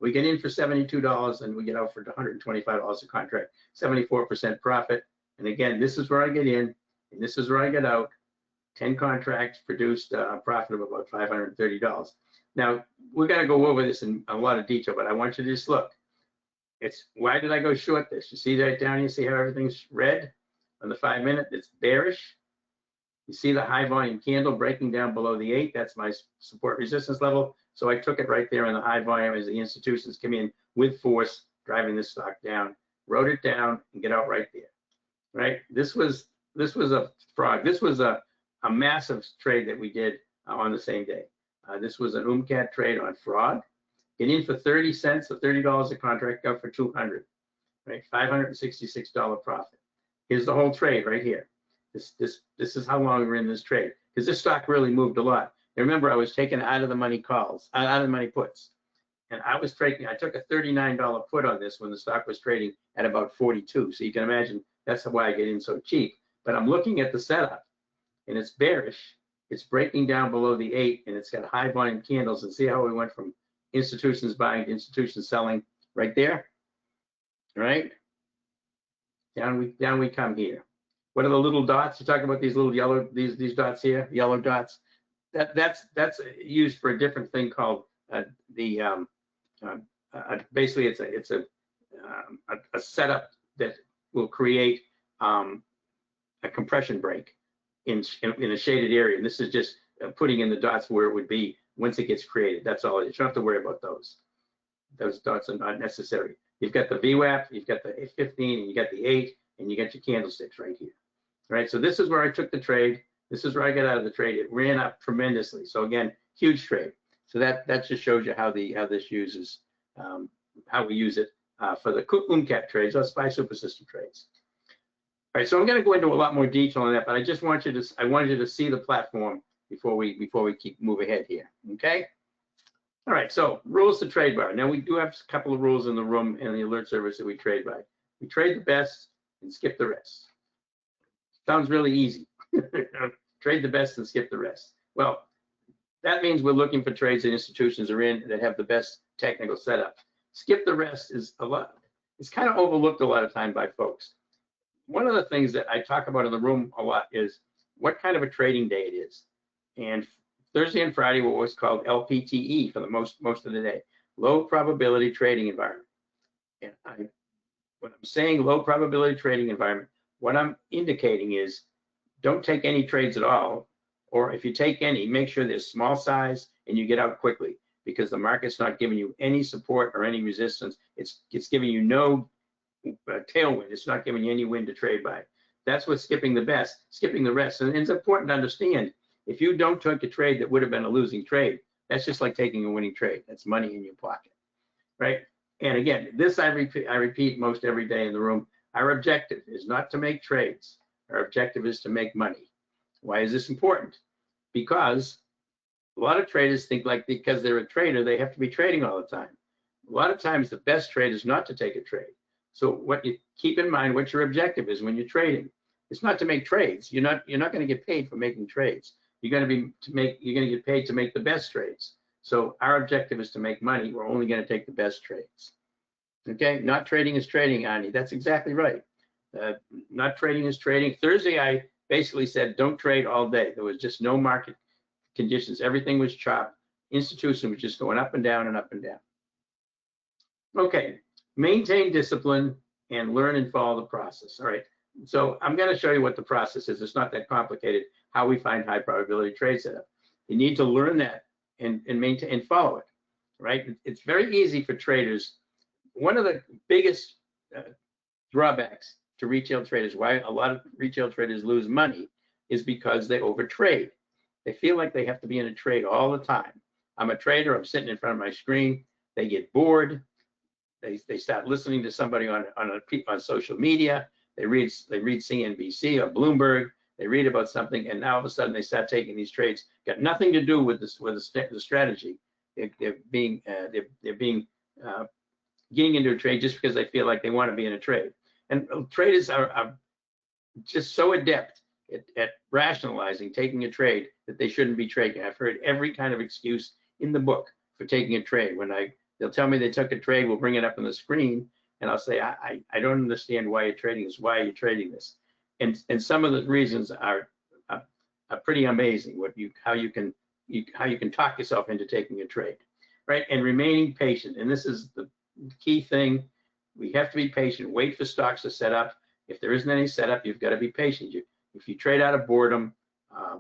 we get in for $72 and we get out for $125 a contract, 74% profit. And again, this is where I get in and this is where I get out. 10 contracts produced a profit of about $530. Now, we're going to go over this in a lot of detail, but I want you to just look. It's why did I go short this? You see that down here? See how everything's red on the 5 minute? It's bearish. You see the high volume candle breaking down below the 8. That's my support resistance level. So I took it right there in the high volume as the institutions come in with force, driving this stock down, wrote it down, and get out right there. Right? This was a fraud. This was a massive trade that we did on the same day. This was an OOMCAT trade on fraud. Get in for 30 cents, so $30 a contract, out for 200, right? $566 profit. Here's the whole trade right here. This is how long we're in this trade, because this stock really moved a lot. And remember, I was taking out of the money calls, out of the money puts, and I took a $39 put on this when the stock was trading at about 42. So you can imagine that's why I get in so cheap. But I'm looking at the setup, and it's bearish. It's breaking down below the 8, and it's got high volume candles. And see how we went from institutions buying to institutions selling right there, right? Down we come here. What are the little dots? You talking about these little yellow, these dots here, yellow dots? That's used for a different thing called basically it's a setup that will create a compression break in a shaded area. And this is just putting in the dots where it would be once it gets created. That's all. You don't have to worry about those. Those dots are not necessary. You've got the VWAP, you've got the 15, and you got the 8, and you got your candlesticks right here. Right, so this is where I took the trade. This is where I got out of the trade. It ran up tremendously. So again, huge trade. So that just shows you how this uses how we use it for the OOMCAT trades, or SPY super system trades. All right, so I'm going to go into a lot more detail on that, but I just want you to wanted you to see the platform before we move ahead here. Okay. All right, so rules to trade by. Now we do have a couple of rules in the room and the alert service that we trade by. We trade the best and skip the rest. Sounds really easy. Trade the best and skip the rest. Well, that means we're looking for trades that institutions are in that have the best technical setup. Skip the rest is a lot. It's kind of overlooked a lot of time by folks. One of the things that I talk about in the room a lot is what kind of a trading day it is. And Thursday and Friday were what's called LPTE for the most of the day, low probability trading environment. And when I'm saying low probability trading environment, what I'm indicating is don't take any trades at all, or if you take any, make sure they're small size and you get out quickly, because the market's not giving you any support or any resistance. It's giving you no tailwind. It's not giving you any wind to trade by. That's what skipping the rest. And it's important to understand, if you don't take a trade that would have been a losing trade, that's just like taking a winning trade. That's money in your pocket, right? And again, this I repeat most every day in the room. Our objective is not to make trades. Our objective is to make money. Why is this important? Because a lot of traders think like because they're a trader, they have to be trading all the time. A lot of times the best trade is not to take a trade. So what you keep in mind, what your objective is when you're trading. It's not to make trades. You're not going to get paid for making trades. You're going to get paid to make the best trades. So our objective is to make money. We're only going to take the best trades. Okay, not trading is trading, Ani. That's exactly right. Not trading is trading. Thursday, I basically said don't trade all day. There was just no market conditions. Everything was chopped. Institution was just going up and down and up and down. Okay, maintain discipline and learn and follow the process. All right, so I'm going to show you what the process is. It's not that complicated, how we find high probability trade setup. You need to learn that and maintain and follow it, right? It's very easy for traders. One of the biggest drawbacks to retail traders, why a lot of retail traders lose money, is because they overtrade. They feel like they have to be in a trade all the time. I'm a trader, I'm sitting in front of my screen. They get bored. They start listening to somebody on social media. They read CNBC or Bloomberg. They read about something, and now all of a sudden they start taking these trades. Got nothing to do with the strategy. They're getting into a trade just because they feel like they want to be in a trade. And traders are just so adept at rationalizing taking a trade that they shouldn't be trading. I've heard every kind of excuse in the book for taking a trade. They'll tell me they took a trade, we'll bring it up on the screen, and I'll say, I don't understand why you're trading this. Why are you trading this? And some of the reasons are pretty amazing. How you can talk yourself into taking a trade, right? And remaining patient. And this is the key thing. We have to be patient. Wait for stocks to set up. If there isn't any setup, you've got to be patient. If you trade out of boredom,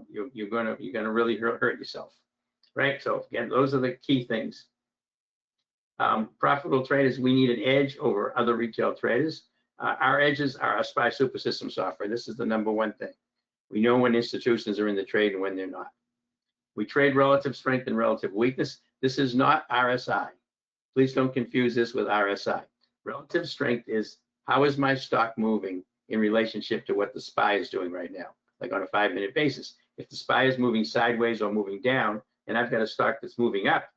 you're gonna really hurt yourself, right? So again, those are the key things. Profitable traders, we need an edge over other retail traders. Our edges are our SPY Super System software. This is the #1 thing. We know when institutions are in the trade and when they're not. We trade relative strength and relative weakness. This is not RSI. Please don't confuse this with RSI. Relative strength is how is my stock moving in relationship to what the SPY is doing right now, like on a 5-minute basis. If the SPY is moving sideways or moving down, and I've got a stock that's moving up,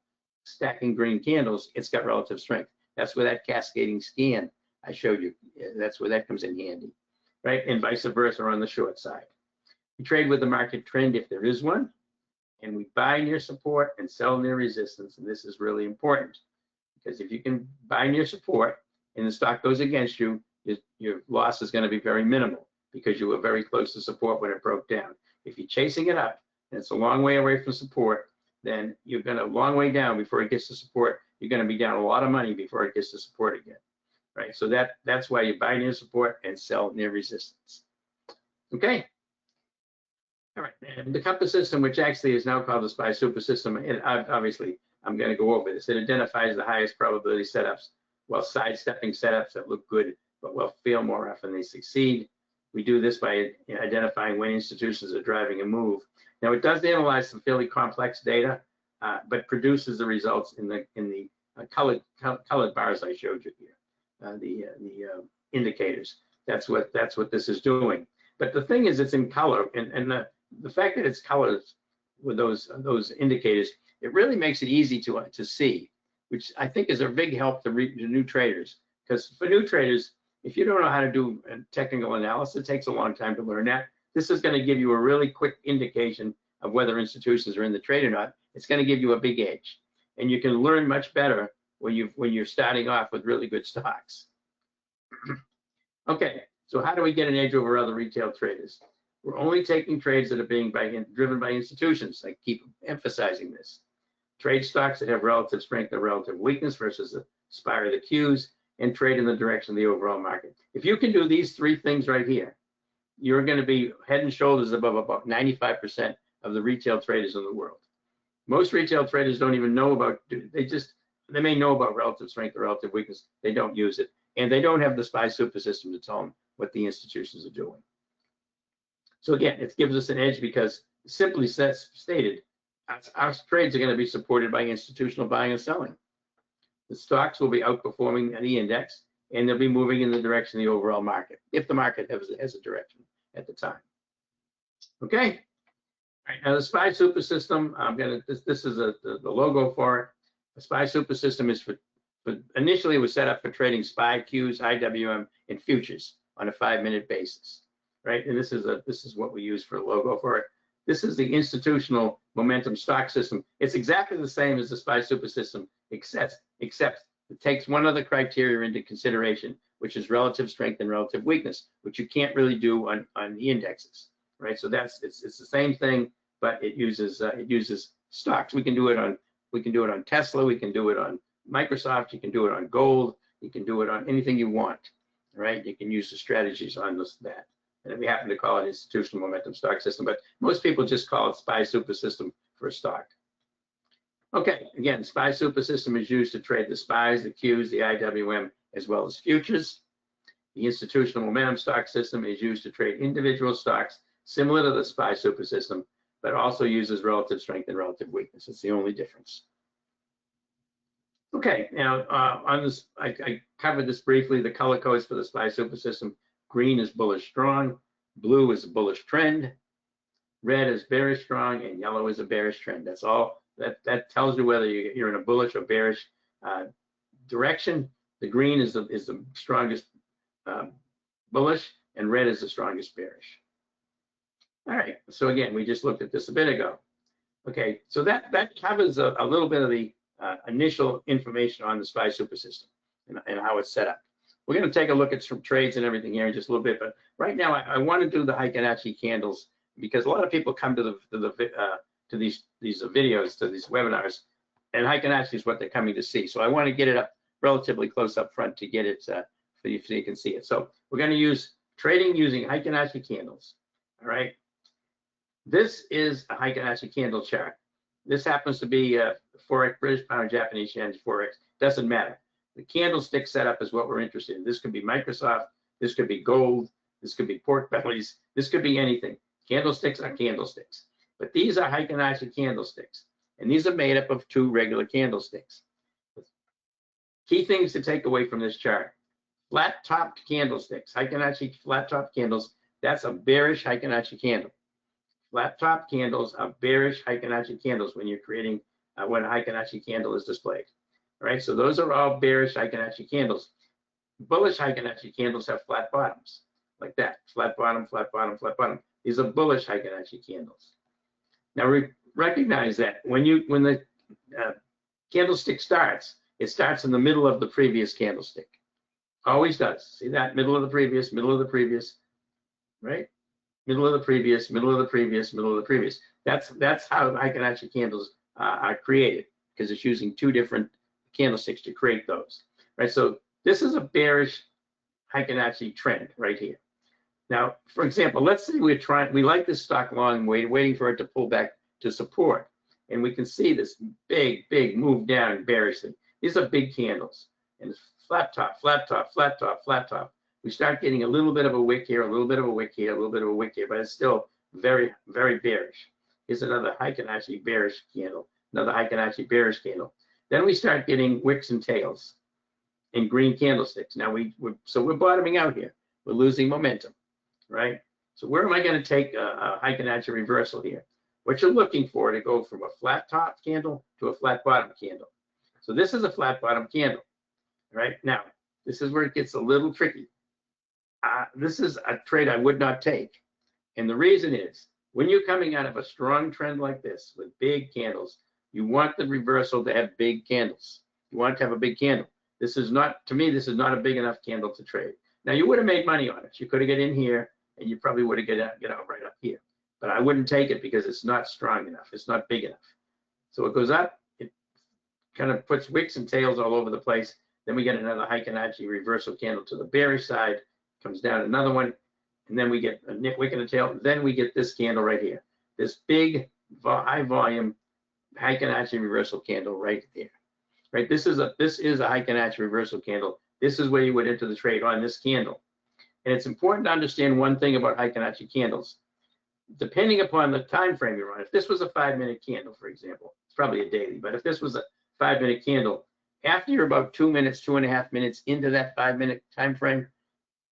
stacking green candles, it's got relative strength. That's where that cascading scan I showed you, that's where that comes in handy, right? And vice versa on the short side. We trade with the market trend if there is one, and we buy near support and sell near resistance. And this is really important because if you can buy near support and the stock goes against you, your loss is going to be very minimal because you were very close to support when it broke down. If you're chasing it up and it's a long way away from support, then you're going to a long way down before it gets to support. You're going to be down a lot of money before it gets to support again, right? So that's why you buy near support and sell near resistance. Okay. All right, and the compass system, which actually is now called the SPY Super System, and obviously I'm going to go over this. It identifies the highest probability setups while sidestepping setups that look good but will fail more often than they succeed. We do this by identifying when institutions are driving a move. Now it does analyze some fairly complex data, but produces the results in the colored bars I showed you here, the indicators. That's what this is doing. But the thing is, it's in color, and the fact that it's colored with those indicators, it really makes it easy to see, which I think is a big help to new traders. Because for new traders, if you don't know how to do a technical analysis, it takes a long time to learn that. This is going to give you a really quick indication of whether institutions are in the trade or not. It's going to give you a big edge, and you can learn much better when you're starting off with really good stocks. Okay, so how do we get an edge over other retail traders? We're only taking trades that are being driven by institutions. I keep emphasizing this. Trade stocks that have relative strength or relative weakness versus the SPY or the Qs, and trade in the direction of the overall market. If you can do these 3 things right here, you're going to be head and shoulders above about 95% of the retail traders in the world. Most retail traders don't even know about, they may know about relative strength or relative weakness. They don't use it. And they don't have the SPY Super System to tell them what the institutions are doing. So again, it gives us an edge because simply stated, our trades are going to be supported by institutional buying and selling. The stocks will be outperforming the index, and they'll be moving in the direction of the overall market, if the market has a direction at the time. Okay. All right, now the SPY Super System, this is the logo for it. The SPY Super System is initially it was set up for trading SPY, Qs, IWM, and futures on a 5-minute basis, right? And this is what we use for a logo for it. This is the institutional momentum stock system. It's exactly the same as the SPY Super System, except it takes one other criteria into consideration, which is relative strength and relative weakness, which you can't really do on the indexes, right? So it's the same thing, but it uses stocks. We can do it on Tesla, we can do it on Microsoft, you can do it on gold, you can do it on anything you want, right? You can use the strategies on that. And we happen to call it institutional momentum stock system, but most people just call it SPY Super System for a stock. Okay, again, SPY Super System is used to trade the SPYs, the Qs, the IWM, as well as futures. The institutional momentum stock system is used to trade individual stocks similar to the SPY Super System, but also uses relative strength and relative weakness. It's the only difference. Okay, now on this, I covered this briefly, the color codes for the SPY Super System. Green is bullish strong, blue is a bullish trend, red is bearish strong, and yellow is a bearish trend. That's all. That tells you whether you're in a bullish or bearish direction. The green is the strongest bullish, and red is the strongest bearish. All right, so again, we just looked at this a bit ago. Okay, so that covers a little bit of the initial information on the SPY super system and how it's set up. We're going to take a look at some trades and everything here in just a little bit, but right now I want to do the Heiken Ashi candles because a lot of people come to these videos, to these webinars, and Heiken Ashi is what they're coming to see. So I want to get it up relatively close up front to get it so you can see it. So we're going to use trading using Heiken Ashi candles. All right. This is a Heiken Ashi candle chart. This happens to be Forex, British pound, Japanese yen, Forex. Doesn't matter. The candlestick setup is what we're interested in. This could be Microsoft. This could be gold. This could be pork bellies. This could be anything. Candlesticks are candlesticks. But these are Heiken Ashi candlesticks. And these are made up of 2 regular candlesticks. Key things to take away from this chart. Flat-topped candlesticks. Heiken Ashi flat-top candles. That's a bearish Heiken Ashi candle. Flat top candles are bearish Heiken Ashi candles when you're creating, when a Heiken Ashi candle is displayed. All right, so those are all bearish Heiken Ashi candles. Bullish Heiken Ashi candles have flat bottoms, like that. Flat bottom, flat bottom, flat bottom. These are bullish Heiken Ashi candles. Now recognize that when the candlestick starts, it starts in the middle of the previous candlestick. Always does. See that? Middle of the previous, right? Middle of the previous, middle of the previous, middle of the previous. That's how Heiken Ashi candles are created, because it's using 2 different candlesticks to create those. Right. So this is a bearish Heiken Ashi trend right here. Now, for example, let's say we like this stock long, waiting for it to pull back to support, and we can see this big move down bearishly. These are big candles, and it's flat top, flat top, flat top, flat top. We start getting a little bit of a wick here, a little bit of a wick here, a little bit of a wick here, but it's still very bearish. Here's another Heiken Ashi bearish candle, another Heiken Ashi bearish candle. Then we start getting wicks and tails in green candlesticks. Now we're bottoming out here. We're losing momentum, right? So where am I going to take a Heiken Ashi reversal here? What you're looking for to go from a flat top candle to a flat bottom candle. So this is a flat bottom candle, right? Now this is where it gets a little tricky. This is a trade I would not take. And the reason is, when you're coming out of a strong trend like this with big candles, you want the reversal to have big candles. You want it to have a big candle. This is not, to me, this is not a big enough candle to trade. Now, you would have made money on it. You could have got in here, and you probably would have get out right up here. But I wouldn't take it because it's not strong enough. It's not big enough. So it goes up. It kind of puts wicks and tails all over the place. Then we get another Heiken Ashi reversal candle to the bearish side. Comes down another one, and then we get a wick and a tail. Then we get this candle right here, this big high volume Heiken Ashi reversal candle right there. Right, this is a Heiken Ashi reversal candle. This is where you would enter the trade on this candle. And it's important to understand one thing about Heiken Ashi candles. Depending upon the time frame you're on, if this was a 5-minute candle, for example, it's probably a daily, but if this was a 5-minute candle, after you're about 2 minutes, 2.5 minutes into that 5-minute time frame,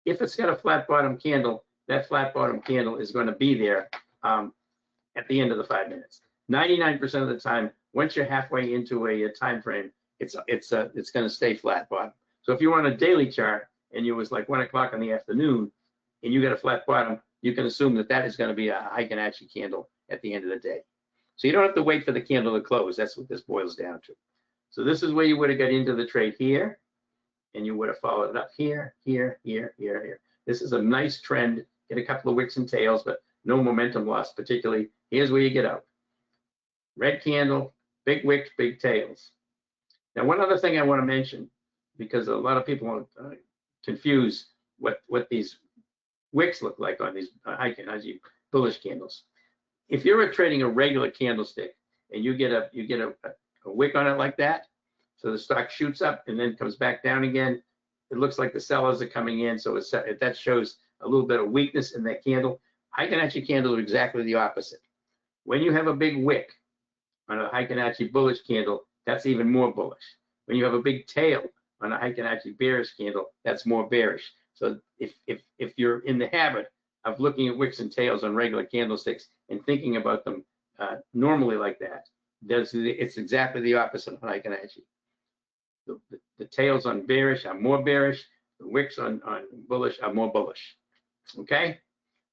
if it's got a flat bottom candle, that flat bottom candle is going to be there at the end of the 5 minutes. 99% of the time, once you're halfway into a time frame, it's going to stay flat bottom. So if you're on a daily chart and it was like 1 o'clock in the afternoon and you got a flat bottom, you can assume that that is going to be a Heiken Ashi candle at the end of the day. So you don't have to wait for the candle to close. That's what this boils down to. So this is where you would have got into the trade here. And you would have followed it up here, here, here, here, here. This is a nice trend. Get a couple of wicks and tails, but no momentum loss, particularly. Here's where you get out. Red candle, big wicks, big tails. Now, one other thing I want to mention, because a lot of people confuse what these wicks look like on these Heiken Ashi bullish candles. If you're trading a regular candlestick and you get a wick on it like that, so the stock shoots up and then comes back down again. It looks like the sellers are coming in, so that shows a little bit of weakness in that candle. Heiken Ashi candles are exactly the opposite. When you have a big wick on a Heiken Ashi bullish candle, that's even more bullish. When you have a big tail on a Heiken Ashi bearish candle, that's more bearish. So if you're in the habit of looking at wicks and tails on regular candlesticks and thinking about them normally like that, it's exactly the opposite on Heiken Ashi. The tails on bearish are more bearish. The wicks on bullish are more bullish. Okay?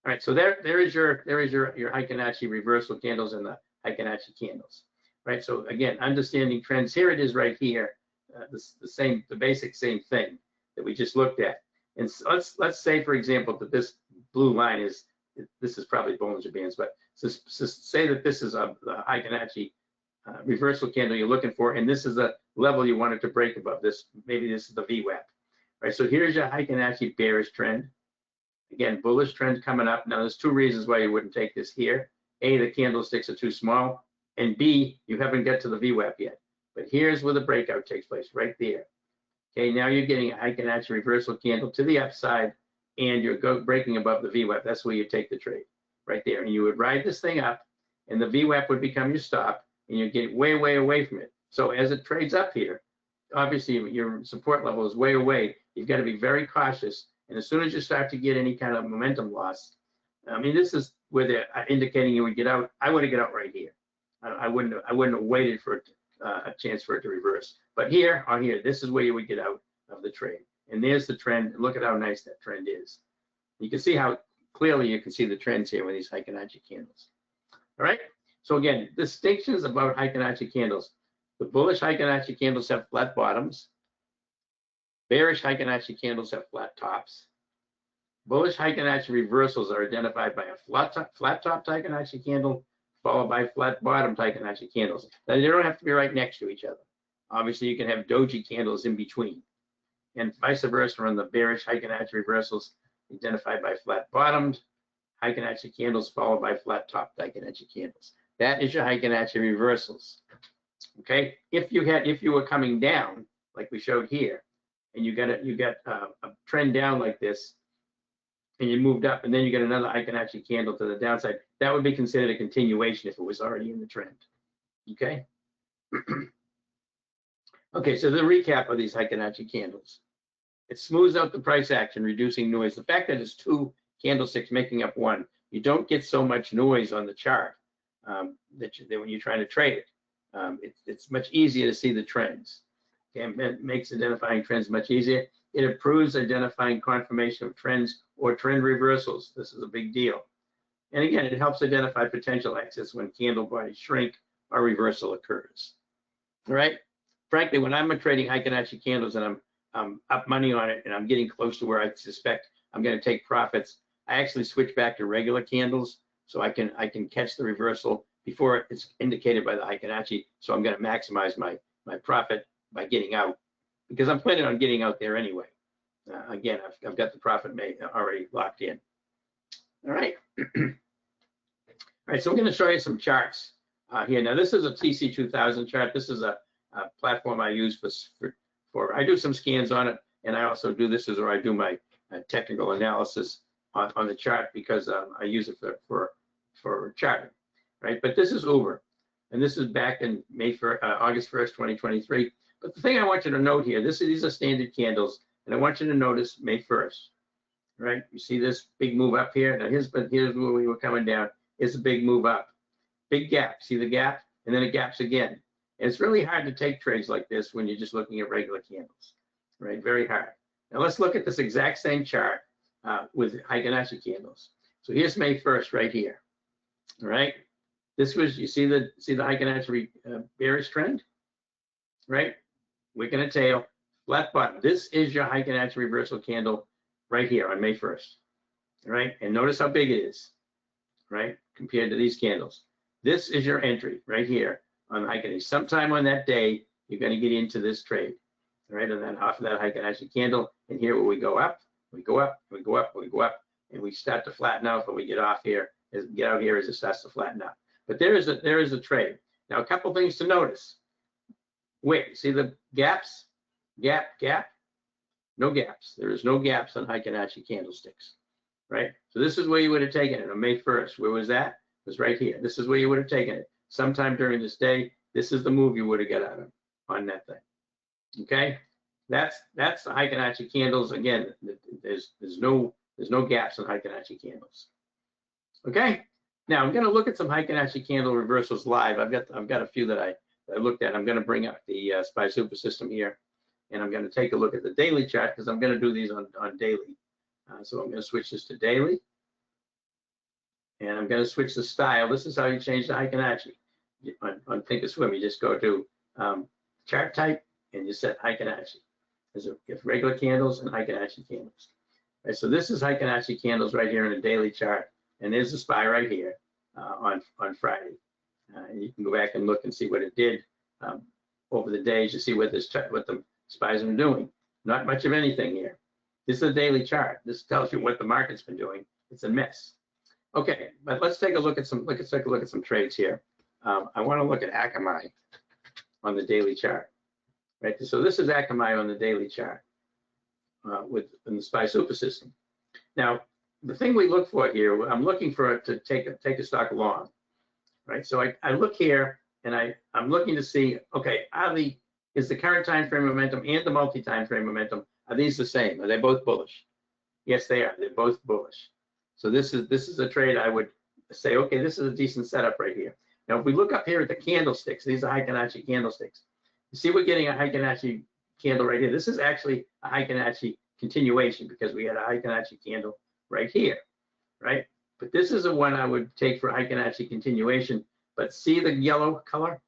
All right, so there is your Heiken Ashi reversal candles and the Heiken Ashi candles, right? So again, understanding trends. Here it is right here, the basic same thing that we just looked at. And so let's say, for example, that this blue line is, this is probably Bollinger Bands, but so say that this is the Heiken Ashi reversal candle you're looking for, and this is a level you wanted to break above this. Maybe this is the VWAP, right? So here's your Heiken Ashi bearish trend. Again, bullish trend coming up. Now, there's two reasons why you wouldn't take this here. A, the candlesticks are too small, and B, you haven't got to the VWAP yet. But here's where the breakout takes place, right there. Okay, now you're getting a Heiken Ashi reversal candle to the upside, and you're breaking above the VWAP. That's where you take the trade, right there. And you would ride this thing up, and the VWAP would become your stop, and you get way, way away from it. So as it trades up here, obviously your support level is way away. You've got to be very cautious. And as soon as you start to get any kind of momentum loss, I mean, this is where they're indicating you would get out. I would have get out right here. I wouldn't have waited for a chance for it to reverse. But here or here, this is where you would get out of the trade. And there's the trend. Look at how nice that trend is. You can see how clearly you can see the trends here with these Heiken Ashi candles. All right. So again, distinctions about Heiken Ashi candles. The bullish Heiken Ashi candles have flat bottoms. Bearish Heiken Ashi candles have flat tops. Bullish Heiken Ashi reversals are identified by a flat top Heiken Ashi candle, followed by flat bottom Heiken Ashi candles. Now, they don't have to be right next to each other. Obviously, you can have doji candles in between. And vice versa on the bearish Heiken Ashi reversals, identified by flat bottomed Heiken Ashi candles, followed by flat top Heiken Ashi candles. That is your Heiken Ashi reversals. Okay, if you were coming down, like we showed here, and you got a trend down like this, and you moved up, and then you get another Heiken Ashi candle to the downside, that would be considered a continuation if it was already in the trend. Okay. Okay, so the recap of these Heiken Ashi candles. It smooths out the price action, reducing noise. The fact that it's two candlesticks making up one, you don't get so much noise on the chart that when you're trying to trade it. It's much easier to see the trends. Okay, it makes identifying trends much easier. It improves identifying confirmation of trends or trend reversals. This is a big deal. And again, it helps identify potential exits when candle bodies shrink or reversal occurs. All right. Frankly, when I'm trading Heiken Ashi candles and I'm up money on it and I'm getting close to where I suspect I'm going to take profits, I actually switch back to regular candles so I can catch the reversal before it's indicated by the Heiken Ashi. So I'm going to maximize my profit by getting out, because I'm planning on getting out there anyway. Again, I've got the profit made already locked in. All right. All right, so I'm going to show you some charts here. Now, this is a TC2000 chart. This is a platform I use for I do some scans on it, and I also do this is where I do my technical analysis on the chart, because I use it for charting, right? But this is Uber, and this is back in August 1st, 2023. But the thing I want you to note here, these are standard candles, and I want you to notice May 1st, right? You see this big move up here. Now here's where we were coming down. It's a big move up, big gap. See the gap, and then it gaps again. And it's really hard to take trades like this when you're just looking at regular candles, right? Very hard. Now let's look at this exact same chart with Heiken Ashi candles. So here's May 1st right here, all right? This was, you see the Heiken Ashi bearish trend, right? Wick and a tail, flat bottom. This is your Heiken Ashi reversal candle right here on May 1st, all right? And notice how big it is, right? Compared to these candles. This is your entry right here on Heiken Ashi. Sometime on that day, you're going to get into this trade, all right? And then off of that Heiken Ashi candle, and here where we go up, we go up, we go up, we go up, and we start to flatten out. But we get off here, get out here as it starts to flatten out. But there is a trade. Now, a couple things to notice. Wait, see the gaps? Gap, gap, no gaps. There is no gaps on Heiken Ashi candlesticks, right? So this is where you would have taken it on May 1st. Where was that? It was right here. This is where you would have taken it. Sometime during this day, this is the move you would have got out of on that thing. Okay, that's the Heiken Ashi candles. Again, there's no gaps on Heiken Ashi candles. Okay, now I'm going to look at some Heiken Ashi candle reversals live. I've got a few that I looked at. I'm going to bring up the SPY Super System here, and I'm going to take a look at the daily chart because I'm going to do these on daily. So I'm going to switch this to daily. And I'm going to switch the style. This is how you change the Heiken Ashi. On Thinkorswim, you just go to chart type and you set Heiken Ashi. There's regular candles and Heiken Ashi candles. Right, so this is Heiken Ashi candles right here in a daily chart. And there's the SPY right here on Friday. And you can go back and look and see what it did over the days. You see what the SPYs are doing. Not much of anything here. This is a daily chart. This tells you what the market's been doing. It's a mess. Okay, but let's take a look at some. Let's take a look at some trades here. I want to look at Akamai on the daily chart. Right. So this is Akamai on the daily chart in the SPY super system. Now, the thing we look for here, I'm looking for it to take a stock long. Right. So I look here and I'm looking to see. Okay, is the current time frame momentum and the multi-time frame momentum, are these the same? Are they both bullish? Yes, they are. They're both bullish. So this is a trade I would say, okay, this is a decent setup right here. Now, if we look up here at the candlesticks, these are Heiken Ashi candlesticks. You see we're getting a Heiken Ashi candle right here. This is actually a Heiken Ashi continuation because we had a Heiken Ashi candle right here, right? But this is the one I would take for Heiken Ashi continuation. But see the yellow color?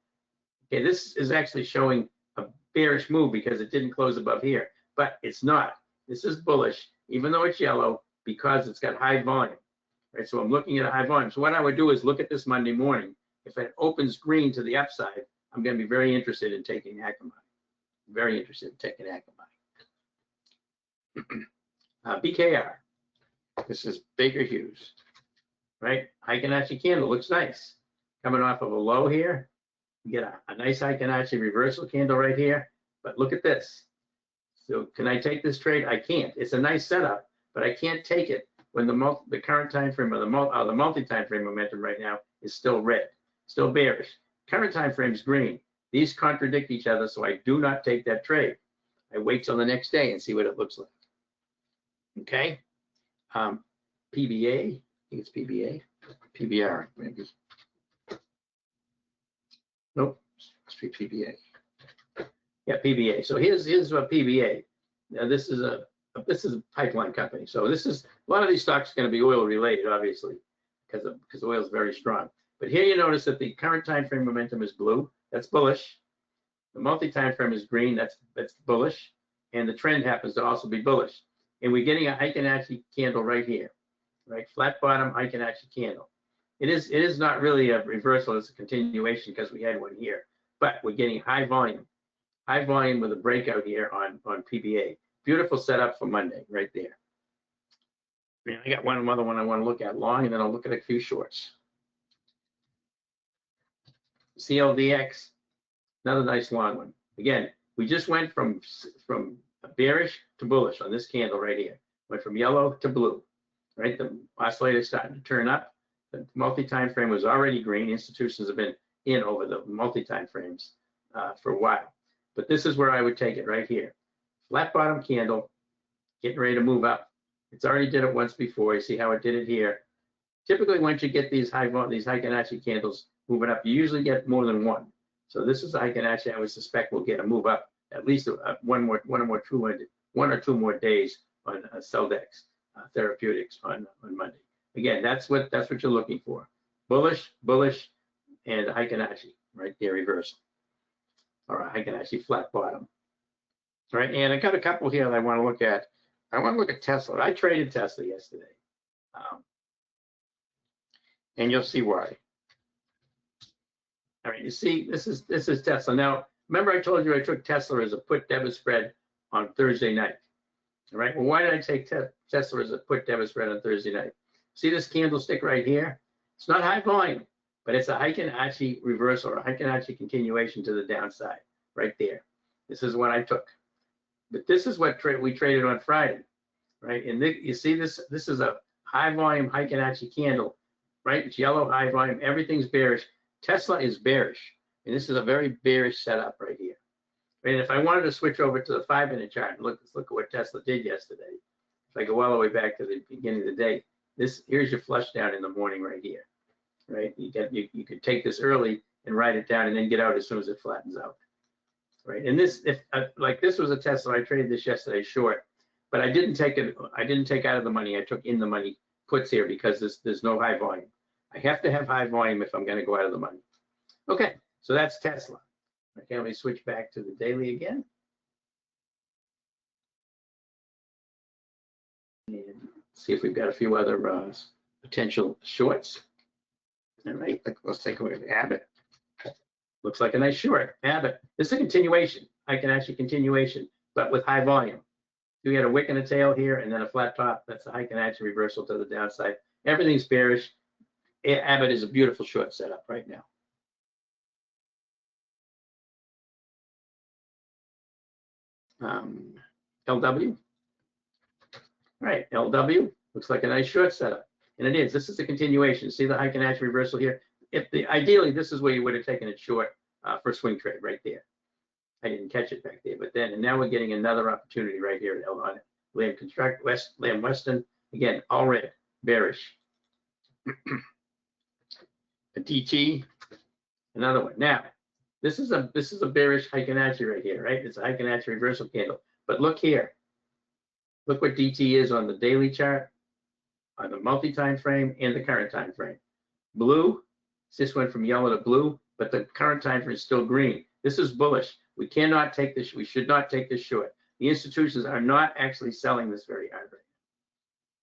Okay, this is actually showing a bearish move because it didn't close above here, but it's not. This is bullish, even though it's yellow, because it's got high volume, right? So I'm looking at a high volume. So what I would do is look at this Monday morning. If it opens green to the upside, I'm going to be very interested in taking Akamai. Very interested in taking Akamai. BKR. This is Baker Hughes, right? Heiken Ashi candle looks nice. Coming off of a low here. You get a nice Heiken Ashi reversal candle right here. But look at this. So can I take this trade? I can't. It's a nice setup, but I can't take it when the current time frame or the multi-time frame momentum right now is still red, still bearish. Current time frame is green. These contradict each other, so I do not take that trade. I wait till the next day and see what it looks like. Okay. PBA. I think it's PBA. PBR maybe. Nope. It's PBA. Yeah, PBA. So here's what PBA. Now this is a pipeline company. So this is a lot of these stocks are going to be oil related, obviously, because oil is very strong. But here you notice that the current time frame momentum is blue. That's bullish. The multi-time frame is green. That's bullish. And the trend happens to also be bullish. And we're getting a Heiken Ashi candle right here, right? Flat bottom Heiken Ashi candle. It is not really a reversal. It's a continuation because we had one here. But we're getting high volume with a breakout here on PBA. Beautiful setup for Monday right there. I got one other one I want to look at long, and then I'll look at a few shorts. CLDX, another nice long one. Again, we just went from bearish to bullish on this candle right here. Went from yellow to blue, right? The oscillator is starting to turn up. The multi-time frame was already green. Institutions have been in over the multi-time frames for a while. But this is where I would take it right here. Flat bottom candle, getting ready to move up. It's already did it once before. You see how it did it here. Typically, once you get these Heiken Ashi candles moving up, you usually get more than one. So this is a Heiken Ashi I would suspect will get a move up at least one or two more days on Celdex Therapeutics on Monday. Again, that's what you're looking for. Bullish, and Heiken Ashi right there, reversal. All right, Heiken Ashi flat bottom. All right, and I got a couple here that I want to look at. I want to look at Tesla. I traded Tesla yesterday, and you'll see why. All right, you see, this is Tesla. Now, remember I told you I took Tesla as a put debit spread on Thursday night. All right, well, why did I take Tesla as a put debit spread on Thursday night? See this candlestick right here? It's not high volume, but it's a Heiken Ashi reversal or a Heiken Ashi continuation to the downside right there. This is what I took. But this is what we traded on Friday, right? And you see this is a high volume Heiken Ashi candle, right? It's yellow, high volume, everything's bearish. Tesla is bearish, and this is a very bearish setup right here. And if I wanted to switch over to the 5-minute chart and look at what Tesla did yesterday, if I go all the way back to the beginning of the day, here's your flush down in the morning right here, right? You could take this early and write it down and then get out as soon as it flattens out, right? And this, like this was a Tesla, I traded this yesterday short, but I didn't take it. I didn't take out of the money. I took in the money puts here because there's no high volume. I have to have high volume if I'm going to go out of the money. Okay, so that's Tesla. Okay, let me switch back to the daily again. And see if we've got a few other potential shorts. All right, let's take a look at Abbott. Looks like a nice short. Abbott. This is a continuation. Heiken Ashi continuation, but with high volume. We had a wick and a tail here, and then a flat top. That's the Heiken Ashi reversal to the downside. Everything's bearish. Abbott is a beautiful short setup right now. LW. Right, LW looks like a nice short setup, and it is. This is a continuation. See the Heiken Ashi reversal here. Ideally, this is where you would have taken it short for a swing trade right there. I didn't catch it back there, but then, and now we're getting another opportunity right here on Lamb Weston. Again, all red, bearish. A DT, another one. Now, this is a bearish Heiken Ashi right here, right? It's a Heiken Ashi reversal candle. But look here. Look what DT is on the daily chart, on the multi-time frame, and the current time frame. Blue, this went from yellow to blue, but the current time frame is still green. This is bullish. We cannot take this. We should not take this short. The institutions are not actually selling this very hard right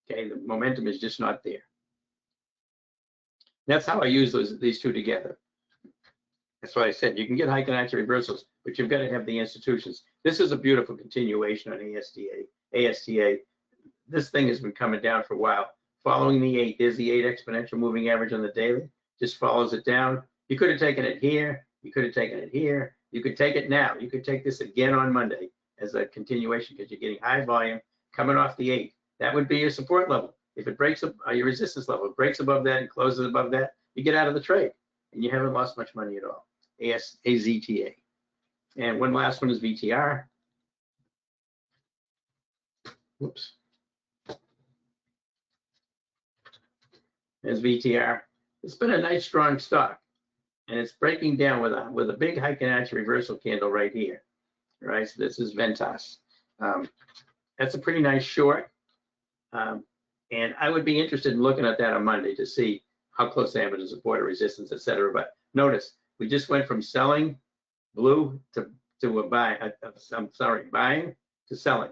now. Okay, the momentum is just not there. That's how I use these two together. That's why I said you can get Heiken Ashi reversals, but you've got to have the institutions. This is a beautiful continuation on ASTA. This thing has been coming down for a while. Following the 8, there's the 8 exponential moving average on the daily. Just follows it down. You could have taken it here. You could have taken it here. You could take it now. You could take this again on Monday as a continuation because you're getting high volume coming off the 8. That would be your support level. If it breaks up your resistance level, it breaks above that and closes above that, you get out of the trade and you haven't lost much money at all. AZTA. And one last one is VTR. Whoops. There's VTR. It's been a nice strong stock, and it's breaking down with a big Heiken Ashi reversal candle right here. Right, so this is Ventas. That's a pretty nice short, and I would be interested in looking at that on Monday to see how close they have to support or resistance, etc. But notice we just went from selling blue to a buy. Buying to selling.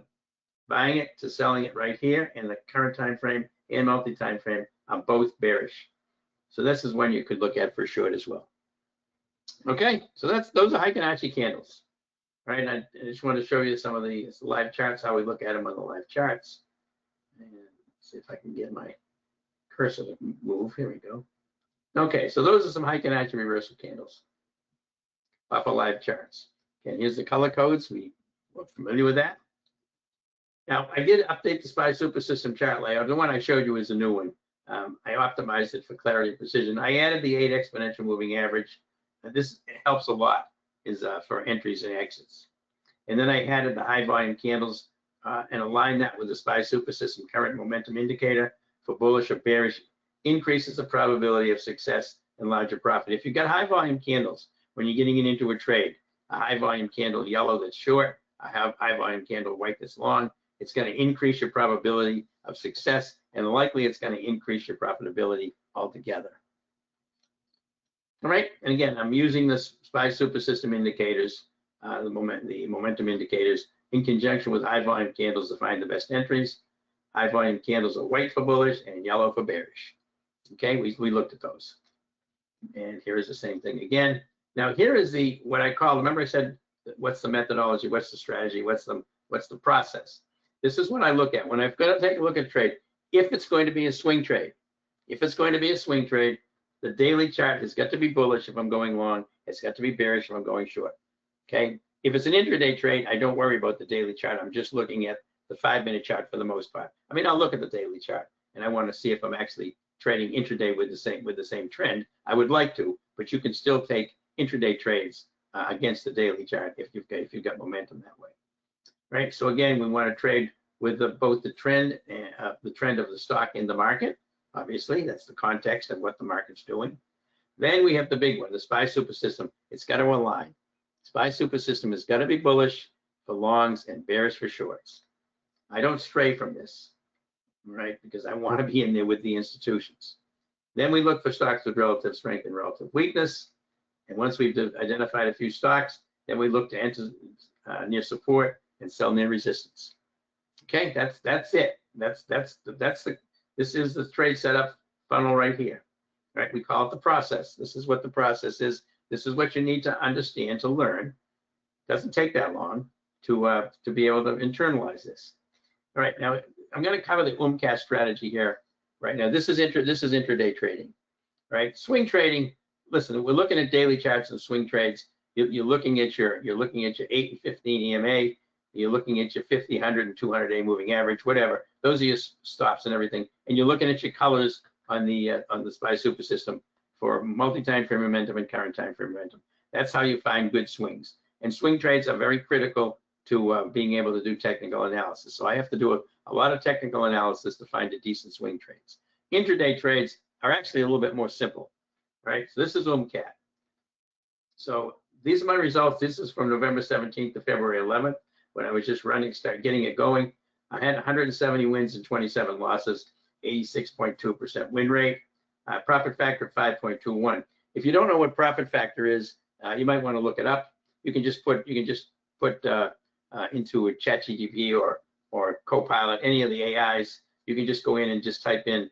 Buying it to selling it right here, and the current time frame and multi-time frame are both bearish. So this is one you could look at for short as well. Okay, so those are Heiken Ashi candles, right? And I just want to show you some of the live charts, how we look at them on the live charts. And see if I can get my cursor to move. Here we go. Okay, so those are some Heiken Ashi reversal candles off of live charts. Okay, here's the color codes. We're familiar with that. Now, I did update the SPY Super System chart layout. The one I showed you is a new one. I optimized it for clarity and precision. I added the 8 exponential moving average. This helps a lot, is for entries and exits. And then I added the high volume candles and aligned that with the SPY Super System current momentum indicator for bullish or bearish, increases the probability of success and larger profit. If you've got high volume candles, when you're getting it into a trade, a high volume candle yellow that's short, a high volume candle white that's long, it's going to increase your probability of success, and likely it's going to increase your profitability altogether. All right, and again, I'm using the SPY Super System indicators, the momentum indicators, in conjunction with high volume candles to find the best entries. High volume candles are white for bullish and yellow for bearish. Okay, we looked at those. And here is the same thing again. Now here is what I call, remember I said, what's the methodology, what's the strategy, what's the process? This is what I look at when I've got to take a look at a trade. If it's going to be a swing trade, the daily chart has got to be bullish if I'm going long. It's got to be bearish if I'm going short. Okay. If it's an intraday trade, I don't worry about the daily chart. I'm just looking at the 5-minute chart for the most part. I mean, I'll look at the daily chart and I want to see if I'm actually trading intraday with the same trend. I would like to, but you can still take intraday trades against the daily chart if you've got momentum that way. Right. So again, we want to trade with both the trend of the stock in the market. Obviously, that's the context of what the market's doing. Then we have the big one, the SPY Super System. It's got to align. SPY Super System has got to be bullish for longs and bearish for shorts. I don't stray from this, right? Because I want to be in there with the institutions. Then we look for stocks with relative strength and relative weakness. And once we've identified a few stocks, then we look to enter near support and sell near resistance. Okay, that's it. This is the trade setup funnel right here. Right, we call it the process. This is what the process is. This is what you need to understand, to learn. Doesn't take that long to be able to internalize this. All right, now I'm going to cover the OOMCAT strategy here. Right now, this is intraday trading. Right, swing trading. Listen, we're looking at daily charts and swing trades. You're looking at your 8 and 15 EMA. You're looking at your 50, 100, and 200-day moving average, whatever. Those are your stops and everything. And you're looking at your colors on the SPY super system for multi-time frame momentum and current time frame momentum. That's how you find good swings. And swing trades are very critical to being able to do technical analysis. So I have to do a lot of technical analysis to find a decent swing trades. Intraday trades are actually a little bit more simple, right? So this is OOMCAT. So these are my results. This is from November 17th to February 11th, when I was just getting it going. I had 170 wins and 27 losses, 86.2% win rate, profit factor of 5.21. If you don't know what profit factor is, you might want to look it up. You can just put into a ChatGPT or Copilot, any of the AIs. You can just go in and just type in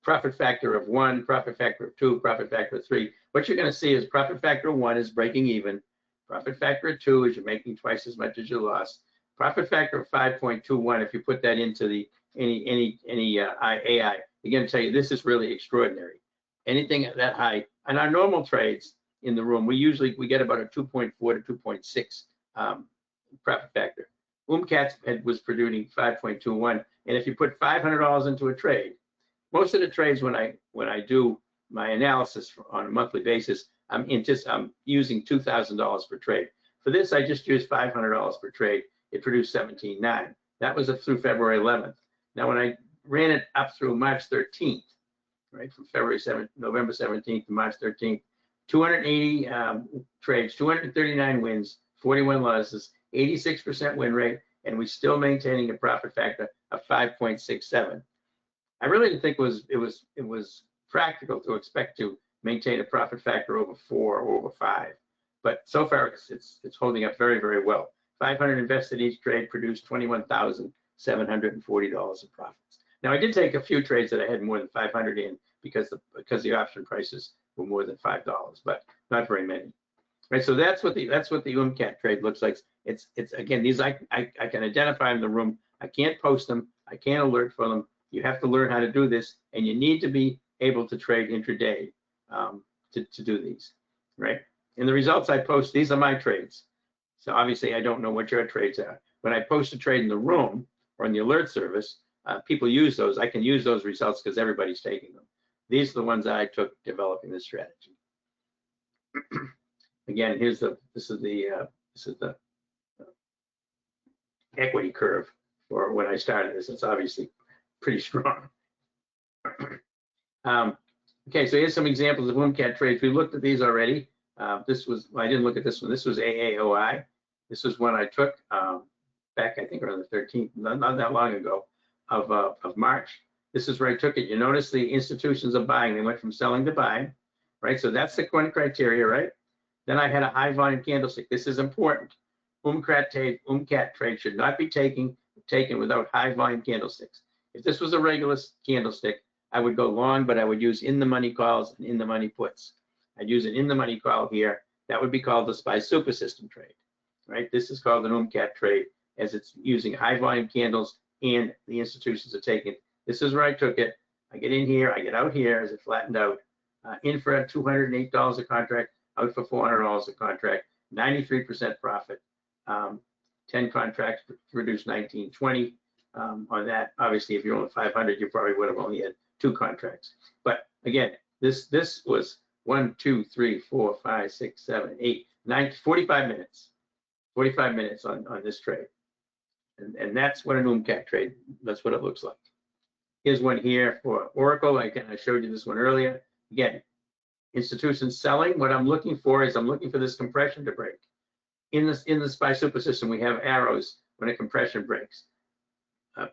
profit factor of 1, profit factor of 2, profit factor of 3. What you're going to see is profit factor of 1 is breaking even. Profit factor of 2 is you're making twice as much as you lost. Profit factor of 5.21, if you put that into the any AI, they're going to tell you this is really extraordinary. Anything that high, and our normal trades in the room, we get about a 2.4 to 2.6 profit factor. OOMCAT was producing 5.21, and if you put $500 into a trade, most of the trades when I do my analysis on a monthly basis, I'm using $2,000 per trade. For this, I just used $500 per trade. It produced 17.9. That was through February 11th. Now, when I ran it up through March 13th, right, from November 17th to March 13th, 280 trades, 239 wins, 41 losses, 86% win rate, and we're still maintaining a profit factor of 5.67. I really didn't think it was practical to expect to maintain a profit factor over 4 or over 5, but so far it's holding up very, very well. 500 invested each trade produced $21,740 in profits. Now I did take a few trades that I had more than 500 in because the option prices were more than $5, but not very many. Right, so that's what the OOMCAT trade looks like. It's again, these I can identify in the room. I can't post them. I can't alert for them. You have to learn how to do this, and you need to be able to trade intraday to do these, right? And the results I post, these are my trades. So obviously I don't know what your trades are. When I post a trade in the room or in the alert service, people use those. I can use those results because everybody's taking them. These are the ones that I took developing this strategy. Again, this is the equity curve for when I started this. It's obviously pretty strong. Okay, so here's some examples of OOMCAT trades. We looked at these already. I didn't look at this one. This was AAOI. This was one I took back, I think, around the 13th, not that long ago, of March. This is where I took it. You notice the institutions are buying. They went from selling to buying, right? So that's the one criteria, right? Then I had a high volume candlestick. This is important. OOMCAT trade should not be taken without high volume candlesticks. If this was a regular candlestick, I would go long, but I would use in the money calls and in the money puts. I'd use an in the money call here. That would be called the SPY super system trade, right? This is called an OOMCAT trade as it's using high volume candles and the institutions are taking it. This is where I took it. I get in here, I get out here as it flattened out. In for $208 a contract, out for $400 a contract, 93% profit. 10 contracts produced 1920 on that. Obviously, if you're only 500, you probably would have only had 2 contracts. But again, this was 1, 2, 3, 4, 5, 6, 7, 8, 9, 45 minutes. 45 minutes on this trade. And that's what an OOMCAT trade, that's what it looks like. Here's one here for Oracle. I showed you this one earlier. Again, institutions selling. What I'm looking for is I'm looking for this compression to break. In the SPY super system, we have arrows when a compression breaks.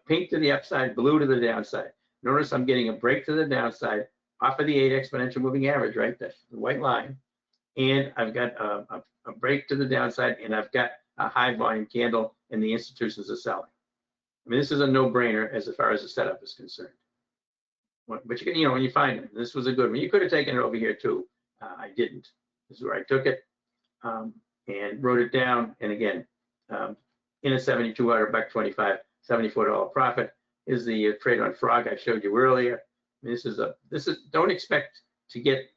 Pink to the upside, blue to the downside. Notice I'm getting a break to the downside off of the 8 exponential moving average, right? That's the white line. And I've got a break to the downside, and I've got a high volume candle, and the institutions are selling. I mean, this is a no-brainer as far as the setup is concerned. But you can, when you find it, this was a good one. You could have taken it over here too. I didn't. This is where I took it and wrote it down. And again, in a 7200 buck 25, $74 profit is the trade on Frog I showed you earlier. This is don't expect to get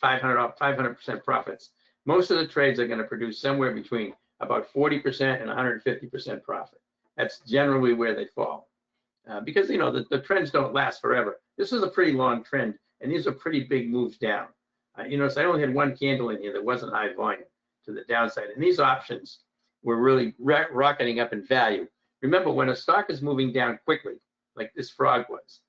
500% profits. Most of the trades are going to produce somewhere between about 40% and 150% profit. That's generally where they fall. Because the trends don't last forever. This is a pretty long trend, and these are pretty big moves down. So I only had one candle in here that wasn't high volume to the downside, and these options were really rocketing up in value. Remember, when a stock is moving down quickly, like this Frog was,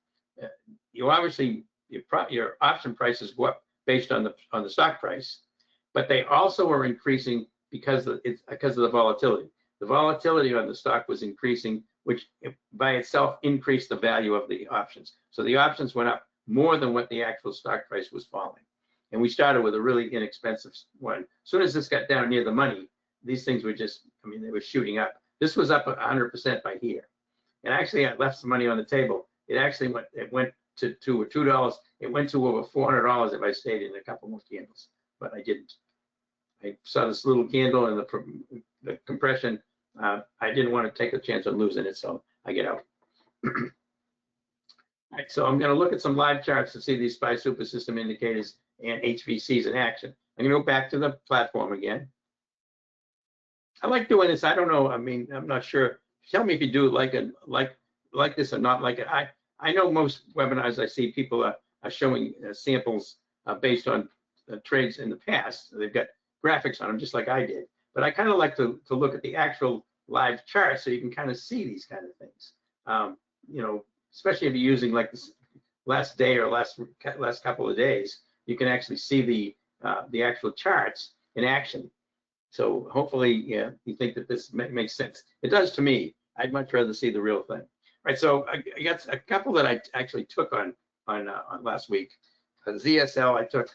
you obviously your option prices go up based on the stock price, but they also are increasing because of the volatility. The volatility on the stock was increasing, which by itself increased the value of the options. So the options went up more than what the actual stock price was falling. And we started with a really inexpensive one. As soon as this got down near the money, these things were just, they were shooting up. This was up 100% by here. And actually, I left some money on the table. It actually went to $2. It went to over $400 if I stayed in a couple more candles, but I didn't. I saw this little candle and the compression. I didn't want to take a chance on losing it, so I get out. All right, so I'm going to look at some live charts to see these SPY super system indicators and HVCs in action. I'm going to go back to the platform again. I like doing this. I don't know. I'm not sure. Tell me if you do like this or not like it. I know most webinars I see people are showing samples based on trades in the past. They've got graphics on them just like I did. But I kind of like to look at the actual live chart so you can kind of see these kind of things. Especially if you're using like this last day or last couple of days, you can actually see the actual charts in action. So hopefully, you think that this makes sense. It does to me. I'd much rather see the real thing. All right, so I got a couple that I actually took on last week. ZSL I took.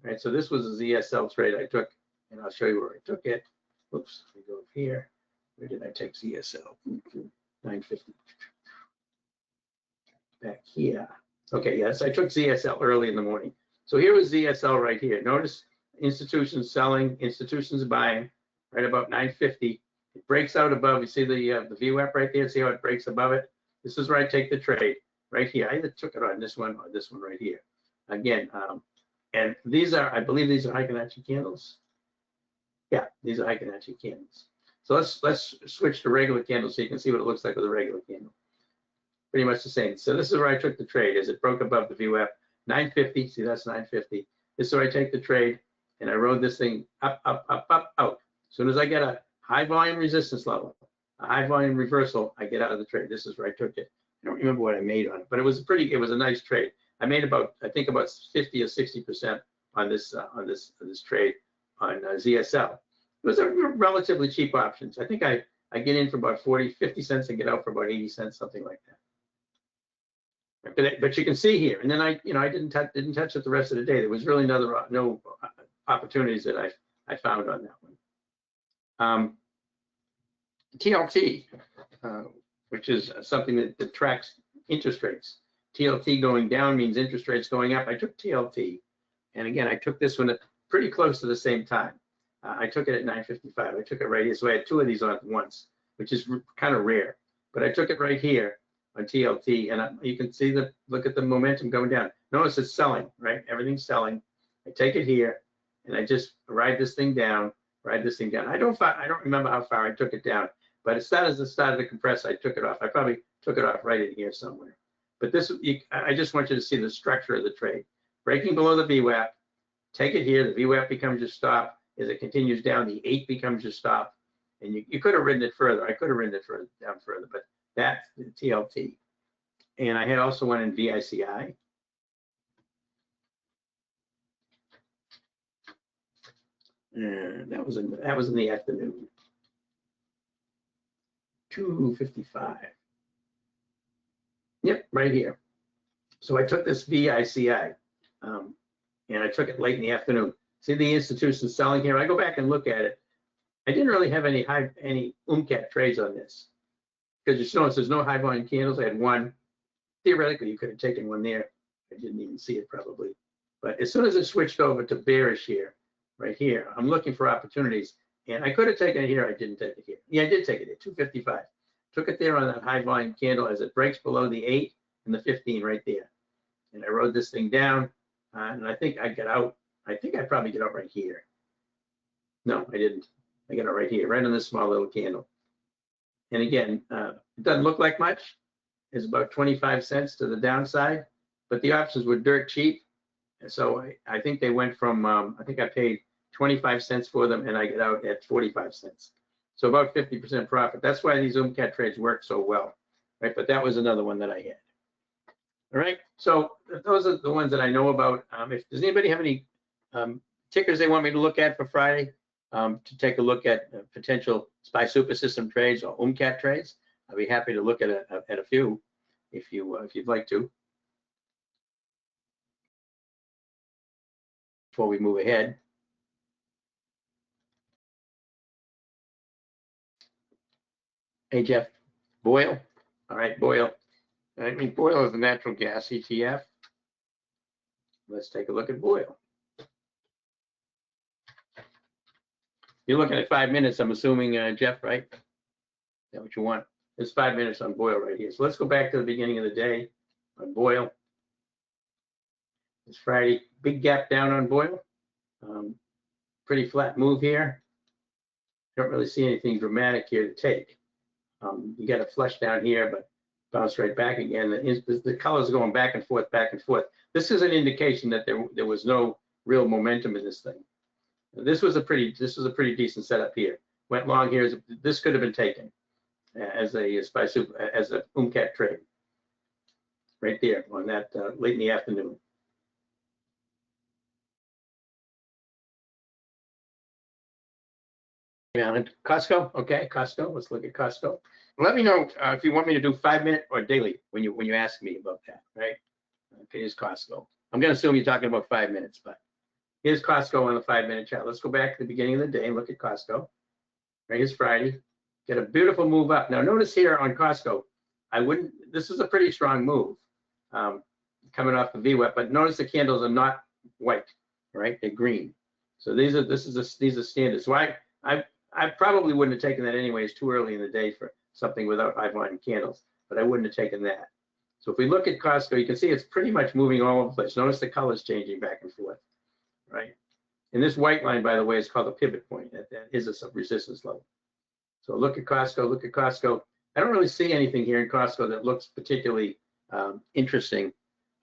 All right, so this was a ZSL trade I took, and I'll show you where I took it. Oops, let me go up here. Where did I take ZSL? 950. Back here. Okay, yes, I took ZSL early in the morning. So here was ZSL right here. Notice institutions selling, institutions buying, right about 950. It breaks out above. You see the VWAP right there? See how it breaks above it? This is where I take the trade, right here. I either took it on this one or this one right here. Again, and these are, I believe these are Heiken Ashi candles. Yeah, these are Heiken Ashi candles. So let's switch to regular candles so you can see what it looks like with a regular candle. Pretty much the same. So this is where I took the trade as it broke above the VWAP, 950. See, that's 950. This is where I take the trade, and I rode this thing up, up, up, up, out. As soon as I get a high volume resistance level, a high volume reversal, I get out of the trade. This is where I took it. I don't remember what I made on it, but it was a nice trade. I made I think about 50 or 60% on this trade on ZSL. It was a relatively cheap options. I think I get in for about 50 cents and get out for about 80 cents, something like that. But you can see here, and then I didn't touch it the rest of the day. There was really no opportunities that I found on that one. TLT, which is something that tracks interest rates. TLT going down means interest rates going up. I took TLT, and again, I took this one at pretty close to the same time. I took it at 955. I took it right here, so I had two of these on at once, which is kind of rare. But I took it right here on TLT, and you can see look at the momentum going down. Notice it's selling, right? Everything's selling. I take it here, and I just ride this thing down. I don't remember how far I took it down, but as soon as it started to compress, I took it off. I probably took it off right in here somewhere. But I just want you to see the structure of the trade. Breaking below the VWAP, take it here. The VWAP becomes your stop. As it continues down, the 8 becomes your stop. And you could have ridden it further. I could have ridden it down further, but that's the TLT. And I had also one in VICI. And that was in the afternoon. 2:55. Yep, right here. So I took this VICI, and I took it late in the afternoon. See the institution selling here? I go back and look at it. I didn't really have any OOMCAT trades on this because you notice there's no high volume candles. I had one. Theoretically, you could have taken one there. I didn't even see it probably. But as soon as it switched over to bearish here, right here, I'm looking for opportunities. And I could have taken it here. I didn't take it here. Yeah, I did take it at 255. Took it there on that high volume candle as it breaks below the 8 and the 15 right there. And I rode this thing down, and I think I got out. I think I probably get out right here. No, I didn't. I got out right here, right on this small little candle. And again, it doesn't look like much. It's about 25 cents to the downside, but the options were dirt cheap. And so I think they went from, I think I paid 25 cents for them, and I get out at 45 cents. So about 50% profit. That's why these OOMCAT trades work so well, right? But that was another one that I had. All right, so those are the ones that I know about. Does anybody have any tickers they want me to look at for Friday to take a look at potential SPY super system trades or OOMCAT trades? I'd be happy to look at a few if you'd like to. Before we move ahead. Hey Jeff, Boyle. All right, Boyle. I mean, Boyle is the natural gas ETF. Let's take a look at Boyle. You're looking at 5 minutes, I'm assuming, Jeff, right? Is that what you want? There's 5 minutes on Boyle right here. So let's go back to the beginning of the day on Boyle. It's Friday, big gap down on Boyle. Pretty flat move here. Don't really see anything dramatic here to take. You got a flush down here, but bounce right back again. The colors going back and forth, back and forth. This is an indication that there was no real momentum in this thing. This was a pretty decent setup here. Went long here. This could have been taken as a SPY super, as a OOMCAT trade right there on that late in the afternoon. Yeah, Costco. Okay, Costco. Let's look at Costco. Let me know if you want me to do 5 minute or daily when you ask me about that, right? Okay, here's Costco. I'm going to assume you're talking about 5 minutes, but here's Costco on the 5 minute chart. Let's go back to the beginning of the day and look at Costco. Right, here's Friday. Get a beautiful move up. Now notice here on Costco, this is a pretty strong move coming off the VWAP, but notice the candles are not white, right? They're green. So these are standards. So I probably wouldn't have taken that anyway. It's too early in the day for something without high volume candles, but I wouldn't have taken that. So if we look at Costco, you can see it's pretty much moving all over the place. Notice the colors changing back and forth, right? And this white line, by the way, is called a pivot point. That is a resistance level. So look at Costco, look at Costco. I don't really see anything here in Costco that looks particularly interesting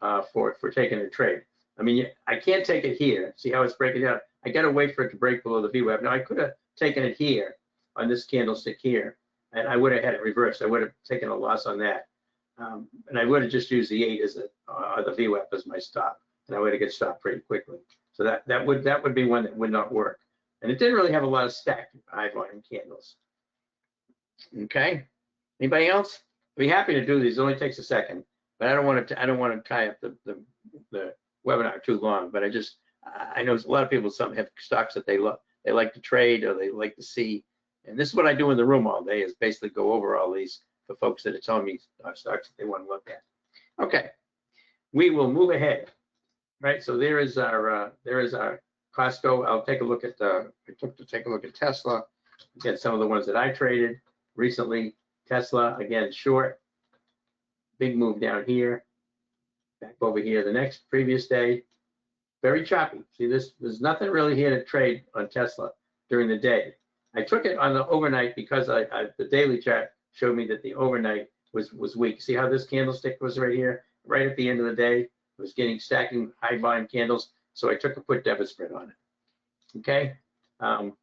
for taking a trade. I mean, I can't take it here. See how it's breaking down? I got to wait for it to break below the VWAP. Now, I could have taken it here on this candlestick here, and I would have had it reversed. I would have taken a loss on that. And I would have just used the 8 as the VWAP as my stop, and I would have get stopped pretty quickly. So that would be one that would not work. And it didn't really have a lot of stacked high volume candles. Okay. Anybody else? I'd be happy to do these. It only takes a second, but I don't want to tie up the webinar too long. But I know a lot of people, some have stocks that they like to trade or they like to see. And this is what I do in the room all day, is basically go over all these for folks that are telling me stocks that they want to look at. Okay, we will move ahead. Right, so there is our Costco. I'll take a look at take a look at Tesla. Again, some of the ones that I traded recently. Tesla, again, short. Big move down here. Back over here the previous day. Very choppy. See this? There's nothing really here to trade on Tesla during the day. I took it on the overnight because the daily chart showed me that the overnight was weak. See how this candlestick was right here, right at the end of the day? It was stacking high volume candles, so I took a put debit spread on it. Okay. I'm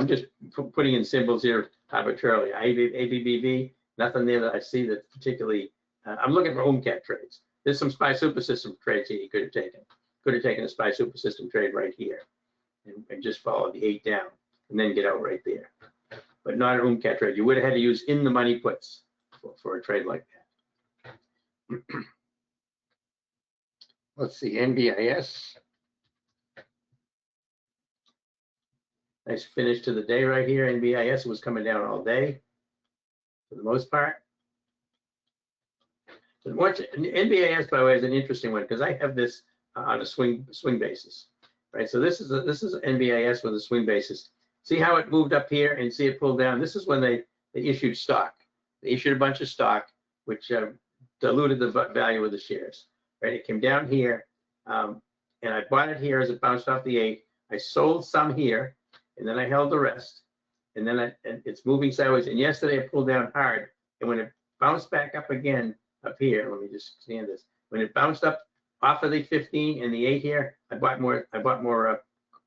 just putting in symbols here arbitrarily. ABBV, nothing there that I see that particularly. I'm looking for OOMCAT trades. There's some SPY super system trades here you could have taken. Could have taken a SPY super system trade right here and just follow the 8 down and then get out right there. But not an OOMCAT trade. You would have had to use in the money puts. for a trade like that. Let's see, NBIS. Nice finish to the day right here. NBIS was coming down all day for the most part. But NBIS, by the way, is an interesting one because I have this on a swing basis, right? So this is NBIS with a swing basis. See how it moved up here and see it pull down. This is when they issued stock. They issued a bunch of stock, which diluted the value of the shares, right? It came down here, and I bought it here as it bounced off the 8. I sold some here, and then I held the rest, and then it's moving sideways. And yesterday it pulled down hard, and when it bounced back up again up here, let me just stand this. When it bounced up off of the 15 and the 8 here, I bought more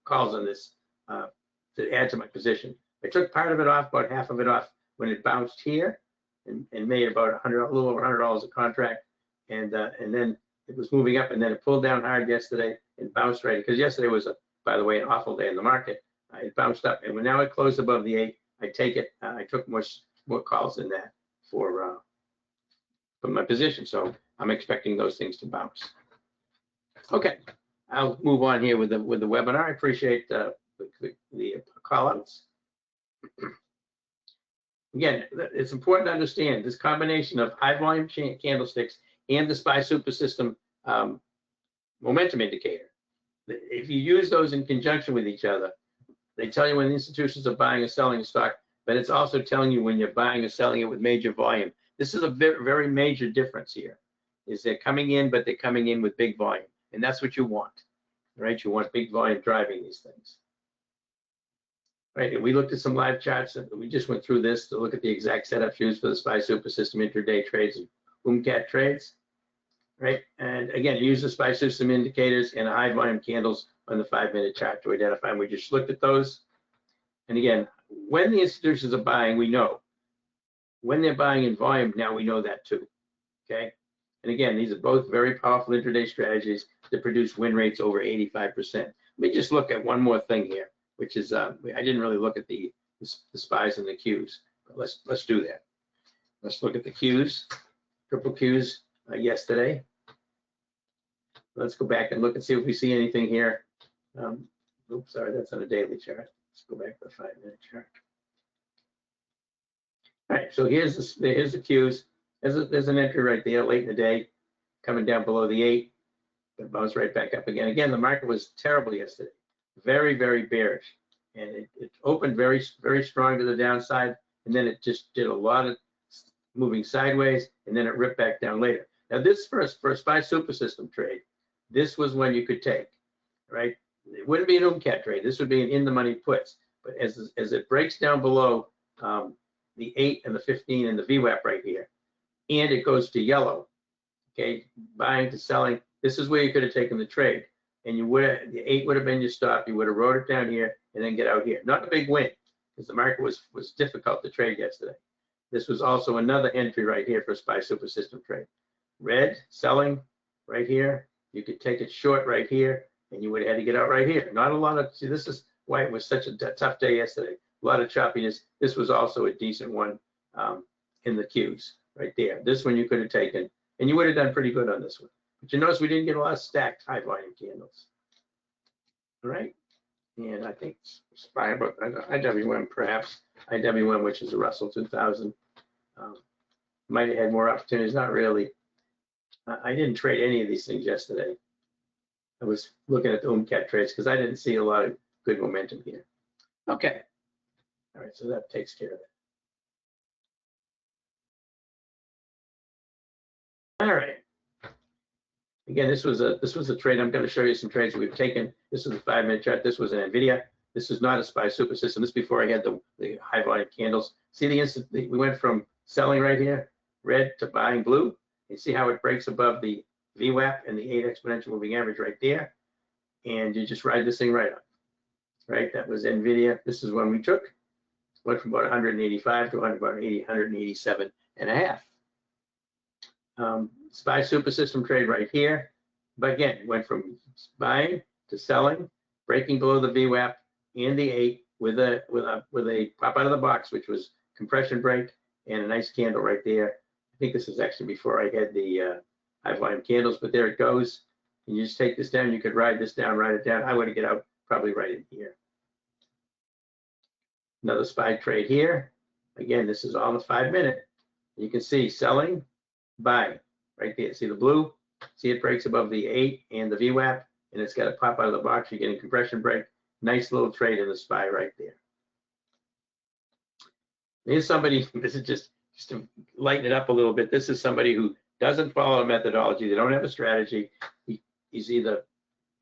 calls on this to add to my position. I took part of it off, about half of it off when it bounced here, and made about a little over $100 a contract, and then it was moving up, and then it pulled down hard yesterday and bounced right, because yesterday was, by the way, an awful day in the market. It bounced up, and when now it closed above the 8, I take it. I took more calls than that for my position, so I'm expecting those things to bounce. Okay, I'll move on here with the webinar. I appreciate the call outs. Again, it's important to understand this combination of high volume candlesticks and the SPY Super System momentum indicator. If you use those in conjunction with each other, they tell you when the institutions are buying or selling a stock, but it's also telling you when you're buying or selling it with major volume. This is a very, very major difference here, is they're coming in, but they're coming in with big volume. And that's what you want, right? You want big volume driving these things. Right, and we looked at some live charts, and we just went through this to look at the exact setups used for the SPY Super System intraday trades and OOMCAT trades, right? And again, use the SPY System indicators and high volume candles on the 5-minute chart to identify them. We just looked at those. And again, when the institutions are buying, we know. When they're buying in volume, now we know that too, okay? And again, these are both very powerful intraday strategies that produce win rates over 85%. Let me just look at one more thing here, which is, I didn't really look at the SPYs and the Qs, but let's do that. Let's look at the Qs, triple Qs yesterday. Let's go back and look and see if we see anything here. Oops, sorry, that's on a daily chart. Let's go back to the 5-minute chart. All right, so here's the Qs. There's an entry right there late in the day, coming down below the 8, but bounced right back up again. Again, the market was terrible yesterday, very, very bearish, and it opened very, very strong to the downside, and then it just did a lot of moving sideways, and then it ripped back down later. Now, this for a SPY Super System trade, this was when you could take, right? It wouldn't be an OOMCAT trade. This would be an in-the-money puts. But as it breaks down below the 8 and the 15 and the VWAP right here, and it goes to yellow, okay, buying to selling, this is where you could have taken the trade. And the 8 would have been your stop. You would have rode it down here and then get out here. Not a big win, because the market was difficult to trade yesterday. This was also another entry right here for a SPY Super System trade. Red, selling right here. You could take it short right here, and you would have had to get out right here. Not a lot of, see, this is why it was such a tough day yesterday. A lot of choppiness. This was also a decent one in the Qs right there. This one you could have taken, and you would have done pretty good on this one. But you notice we didn't get a lot of stacked high volume candles. All right, and I think SPY, IWM perhaps, IWM, which is a Russell 2000, might have had more opportunities. Not really. I didn't trade any of these things yesterday. I was looking at the OOMCAT trades because I didn't see a lot of good momentum here. Okay. All right, so that takes care of it. All right. Again, this was a trade. I'm going to show you some trades that we've taken. This is the 5-minute chart. This was an NVIDIA. This is not a SPY Super System. This is before I had the high volume candles. See the instant we went from selling right here, red, to buying blue. You see how it breaks above the VWAP and the 8 exponential moving average right there, and you just ride this thing right up. Right, that was NVIDIA. This is when we took. Went from about 185 to about 187 and a half. SPY Super System trade right here, but again, went from buying to selling, breaking below the VWAP and the 8 with a pop out of the box, which was compression break and a nice candle right there think this is actually before I had the high volume candles, but there it goes. And you just take this down. You could ride this down, ride it down. I want to get out probably right in here. Another SPY trade here. Again, this is all the 5 minute. You can see selling, buy right there. See the blue? See it breaks above the 8 and the VWAP, and it's got to pop out of the box. You're getting compression break. Nice little trade in the SPY right there. Here's somebody, this is just to lighten it up a little bit. This is somebody who doesn't follow a methodology. They don't have a strategy. He's either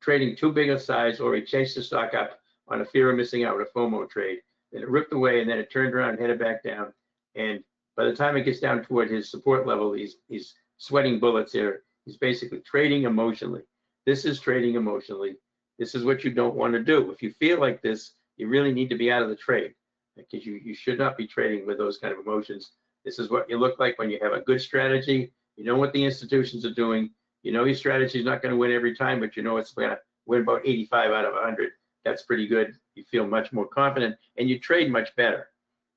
trading too big a size or he chased the stock up on a fear of missing out, a FOMO trade. Then it ripped away and then it turned around and headed back down. And by the time it gets down toward his support level, he's sweating bullets here. He's basically trading emotionally. This is trading emotionally. This is what you don't want to do. If you feel like this, you really need to be out of the trade, because you should not be trading with those kind of emotions. This is what you look like when you have a good strategy. You know what the institutions are doing. You know your strategy is not going to win every time, but you know it's going to win about 85 out of 100. That's pretty good. You feel much more confident and you trade much better.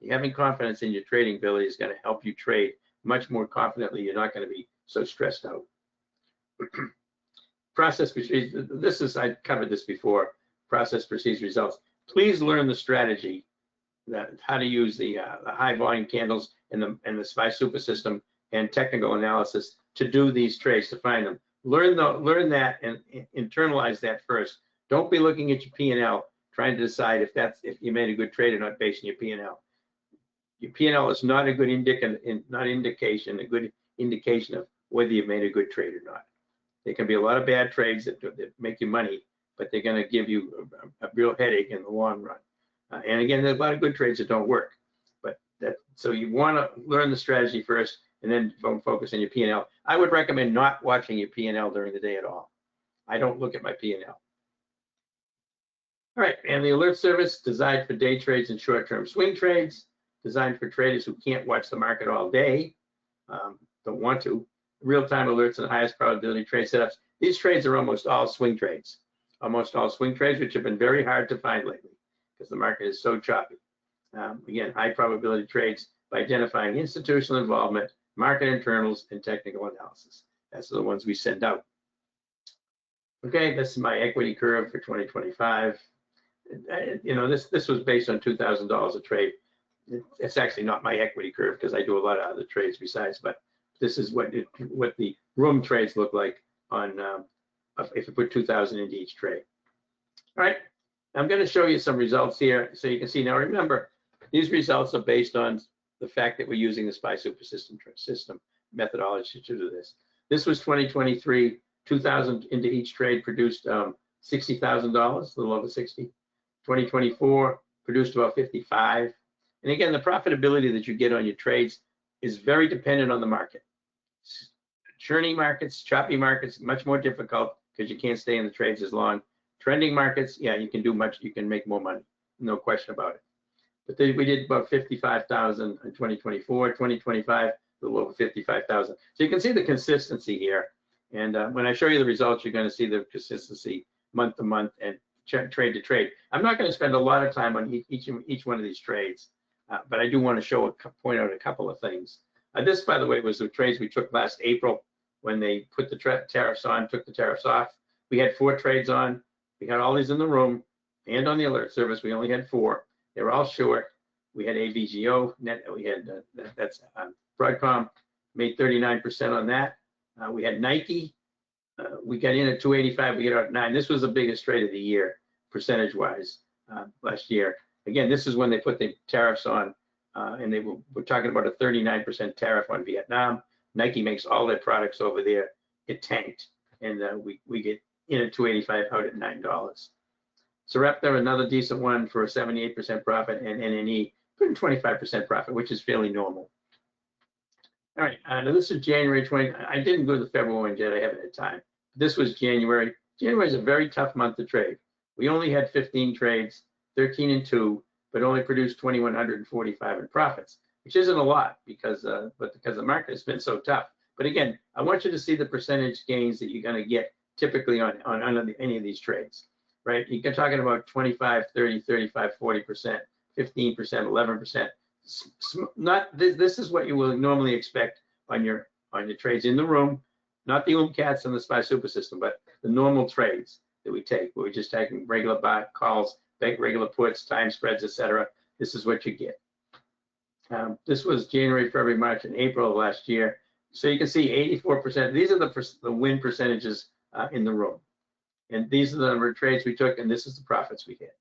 Having confidence in your trading ability is going to help you trade much more confidently. You're not going to be so stressed out. Process precedes, this is, I covered this before, process precedes results. Please learn the strategy, how to use the high volume candles and the SPY super system and technical analysis to do these trades, to find them. Learn that and internalize that first. Don't be looking at your P&L trying to decide if you made a good trade or not based on your P&L. Your P&L is not a good indication of whether you made a good trade or not. There can be a lot of bad trades that make you money, but they're going to give you a real headache in the long run. And again, there's a lot of good trades that don't work. So you want to learn the strategy first and then focus on your P&L. I would recommend not watching your P&L during the day at all. I don't look at my P&L. All right, and the alert service designed for day trades and short-term swing trades, designed for traders who can't watch the market all day, don't want to. Real-time alerts and highest probability trade setups. These trades are almost all swing trades. Almost all swing trades, which have been very hard to find lately because the market is so choppy. Again, high probability trades by identifying institutional involvement, market internals, and technical analysis. That's the ones we send out. Okay, this is my equity curve for 2025. You know, this was based on $2,000 a trade. It's actually not my equity curve because I do a lot of other trades besides, but this is what the room trades look like on if you put 2,000 into each trade. All right, I'm going to show you some results here so you can see. Now remember, these results are based on the fact that we're using the SPY super system methodology to do this. This was 2023, 2,000 into each trade produced $60,000, a little over 60. 2024 produced about 55. And again, the profitability that you get on your trades is very dependent on the market. Churning markets, choppy markets, much more difficult because you can't stay in the trades as long. Trending markets, yeah, you can do much, you can make more money, no question about it. But we did about 55,000 in 2024, 2025, a little over 55,000. So you can see the consistency here. And when I show you the results, you're going to see the consistency month to month and trade to trade. I'm not going to spend a lot of time on each one of these trades, but I do want to point out a couple of things. This, by the way, was the trades we took last April when they put the tariffs on, took the tariffs off. We had 4 trades on. We had all these in the room and on the alert service. We only had 4. They were all short. We had AVGO, we had that's Broadcom, made 39% on that. We had Nike. We got in at 285. We got out at 9. This was the biggest trade of the year, percentage-wise, last year. Again, this is when they put the tariffs on, and they were talking about a 39% tariff on Vietnam. Nike makes all their products over there. It tanked, and we get in at 285, out at $9. Sarepta, another decent one for a 78% profit, and NNE, 25% profit, which is fairly normal. All right, now this is January 20. I didn't go to the February one yet. I haven't had time. This was January. January is a very tough month to trade. We only had 15 trades, 13 and 2, but only produced 2,145 in profits, which isn't a lot because the market has been so tough. But again, I want you to see the percentage gains that you're going to get typically on any of these trades, right? You're talking about 25, 30, 35, 40%, 15%, 11%. This is what you will normally expect on your trades in the room, not the OOMCATs and the SPY Super System, but the normal trades that we take, where we just take regular buy calls, regular puts, time spreads, etc. This is what you get. This was January, February, March, and April of last year. So you can see 84%. These are the win percentages in the room. And these are the number of trades we took, and this is the profits we get.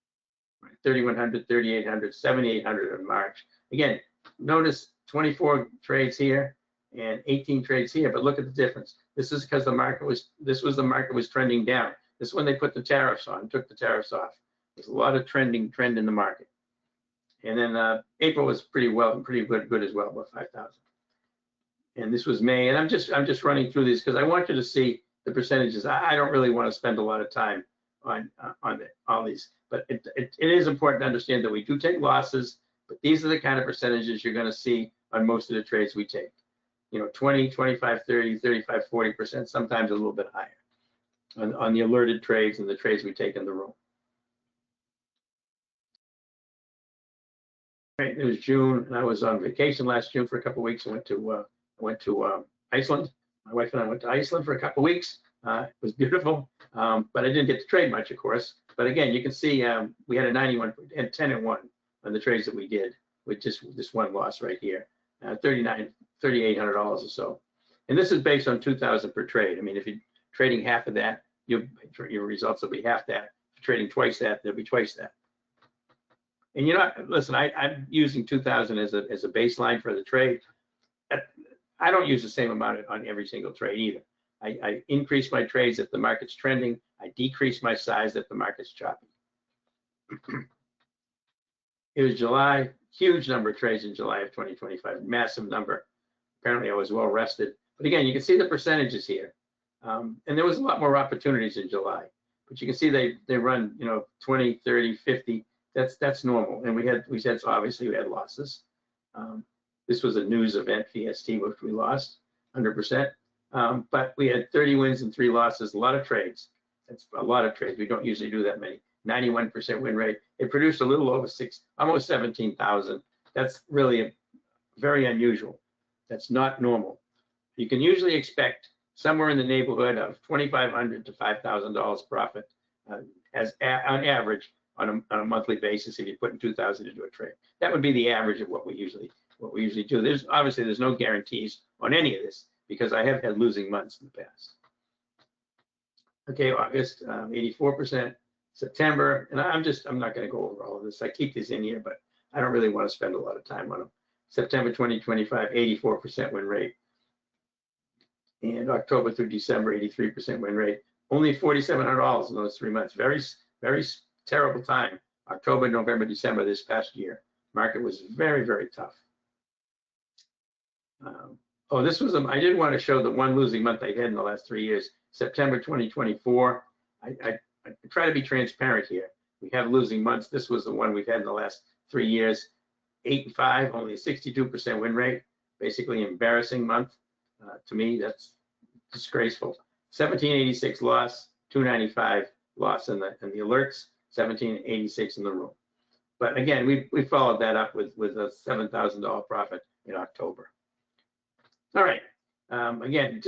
3,100, 3,800, 7,800 in March. Again, notice 24 trades here and 18 trades here, but look at the difference. This is because the market was trending down. This is when they put the tariffs on, took the tariffs off. There's a lot of trend in the market. And then April was pretty good as well, about 5,000. And this was May, and I'm just running through these because I want you to see the percentages. I don't really want to spend a lot of time on all these, but it is important to understand that we do take losses, but these are the kind of percentages you're going to see on most of the trades we take. 20, 25, 30, 35, 40%, sometimes a little bit higher on the alerted trades and the trades we take in the room. Right, it was June, and I was on vacation last June for a couple of weeks. I went to Iceland. My wife and I went to Iceland for a couple of weeks. It was beautiful, but I didn't get to trade much, of course. But again, you can see we had a 91 and 10 and 1 on the trades that we did with just this one loss right here, $3,800 or so. And this is based on 2,000 per trade. I mean, if you're trading half of that, your results will be half that. If you're trading twice that, they'll be twice that. And listen, I'm using 2,000 as a baseline for the trade. I don't use the same amount on every single trade either. I increase my trades if the market's trending. I decrease my size if the market's choppy. It was July, huge number of trades in July of 2025, massive number. Apparently I was well rested. But again, you can see the percentages here. And there was a lot more opportunities in July. But you can see they run, 20, 30, 50. That's normal. And we said, so obviously we had losses. This was a news event, VST, which we lost 100%. But we had 30 wins and 3 losses, a lot of trades. That's a lot of trades. We don't usually do that many. 91% win rate. It produced a little over almost 17,000. That's really very unusual. That's not normal. You can usually expect somewhere in the neighborhood of $2,500 to $5,000 profit on average on a monthly basis if you put in 2,000 into a trade. That would be the average of what we usually do. There's no guarantees on any of this because I have had losing months in the past. Okay, August, 84%, September, and I'm not going to go over all of this. I keep these in here, but I don't really want to spend a lot of time on them. September 2025, 84% win rate. And October through December, 83% win rate. Only $4,700 in those 3 months. Very, very terrible time. October, November, December this past year. Market was very, very tough. This was I did want to show the one losing month I had in the last 3 years. September 2024. I try to be transparent here. We have losing months. This was the one we've had in the last 3 years. 8 and 5, only a 62% win rate. Basically embarrassing month. To me, that's disgraceful. 1786 loss, 295 loss in the alerts, 1786 in the room. But again, we followed that up with a $7,000 profit in October. All right. Again,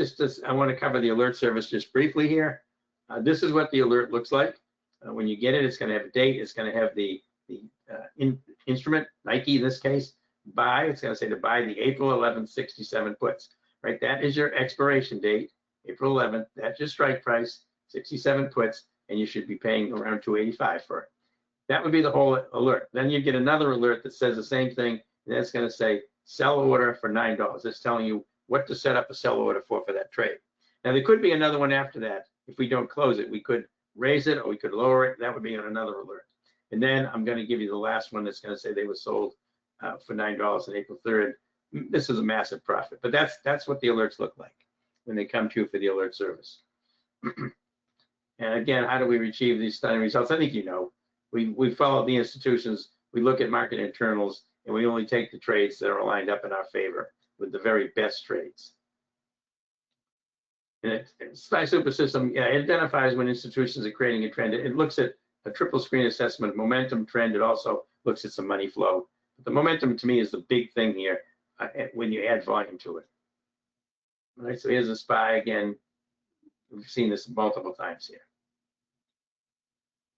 I want to cover the alert service just briefly here. This is what the alert looks like. When you get it, it's going to have a date. It's going to have the instrument, Nike in this case, buy. It's going to say to buy the April 11th 67 puts. Right, that is your expiration date, April 11th. That's your strike price, 67 puts, and you should be paying around $285 for it. That would be the whole alert. Then you get another alert that says the same thing, and that's going to say sell order for $9. It's telling you what to set up a sell order for that trade. Now there could be another one after that. If we don't close it, we could raise it or we could lower it. That would be on another alert. And then I'm going to give you the last one that's going to say they were sold for $9 on April 3rd. This is a massive profit, but that's what the alerts look like when they come to you for the alert service. And again, how do we achieve these stunning results? I think we follow the institutions, we look at market internals, and we only take the trades that are lined up in our favor with the very best trades. And SPY Super System, it identifies when institutions are creating a trend. It looks at a triple screen assessment of momentum, trend. It also looks at some money flow. But the momentum to me is the big thing here when you add volume to it. All right, so here's a SPY again. We've seen this multiple times here.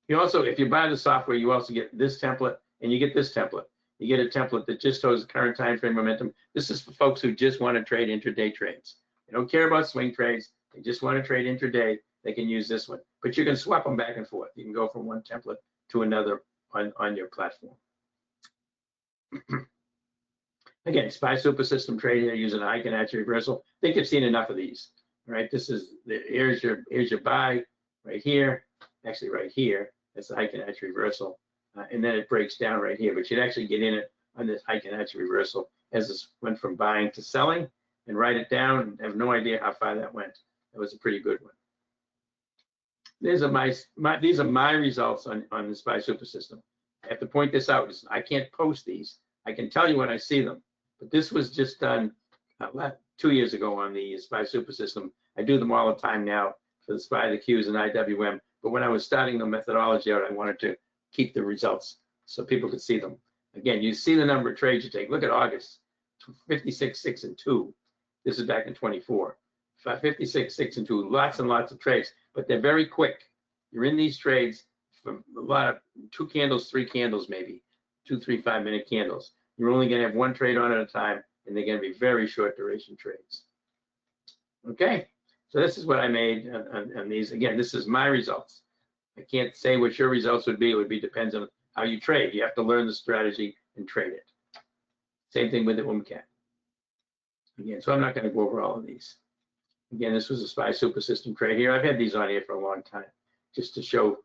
You also, if you buy the software, you also get this template and you get this template. You get a template that just shows current time frame momentum. This is for folks who just want to trade intraday trades. They don't care about swing trades. They just want to trade intraday. They can use this one, but you can swap them back and forth. You can go from one template to another on your platform. Again, SPY super system trade here using a Heiken Ashi reversal. I think you've seen enough of these. All right, this is here's your buy right here, actually right here. That's the Heiken Ashi reversal, and then it breaks down right here. But you'd actually get in it on this Heiken Ashi reversal as this went from buying to selling, and write it down. And have no idea how far that went. That was a pretty good one. These are my results on the SPY super system. I have to point this out. I can't post these. I can tell you when I see them, but this was just done 2 years ago on the SPY super system. I do them all the time now for the SPY, the Qs, and IWM. But when I was starting the methodology out, I wanted to keep the results so people could see them. Again, you see the number of trades you take. Look at August, 56, 6, and 2. This is back in 24. 56, 6, and 2. Lots and lots of trades, but they're very quick. You're in these trades for a lot of 2 candles, 3 candles, maybe 2, 3, 5-minute candles. You're only going to have one trade on at a time, and they're going to be very short duration trades. Okay, so this is what I made on these. Again, this is my results. I can't say what your results would be. It would be depends on how you trade. You have to learn the strategy and trade it. Same thing with the OOMCAT. Again, so I'm not going to go over all of these. Again, this was a SPY super system trade here. I've had these on here for a long time, just to show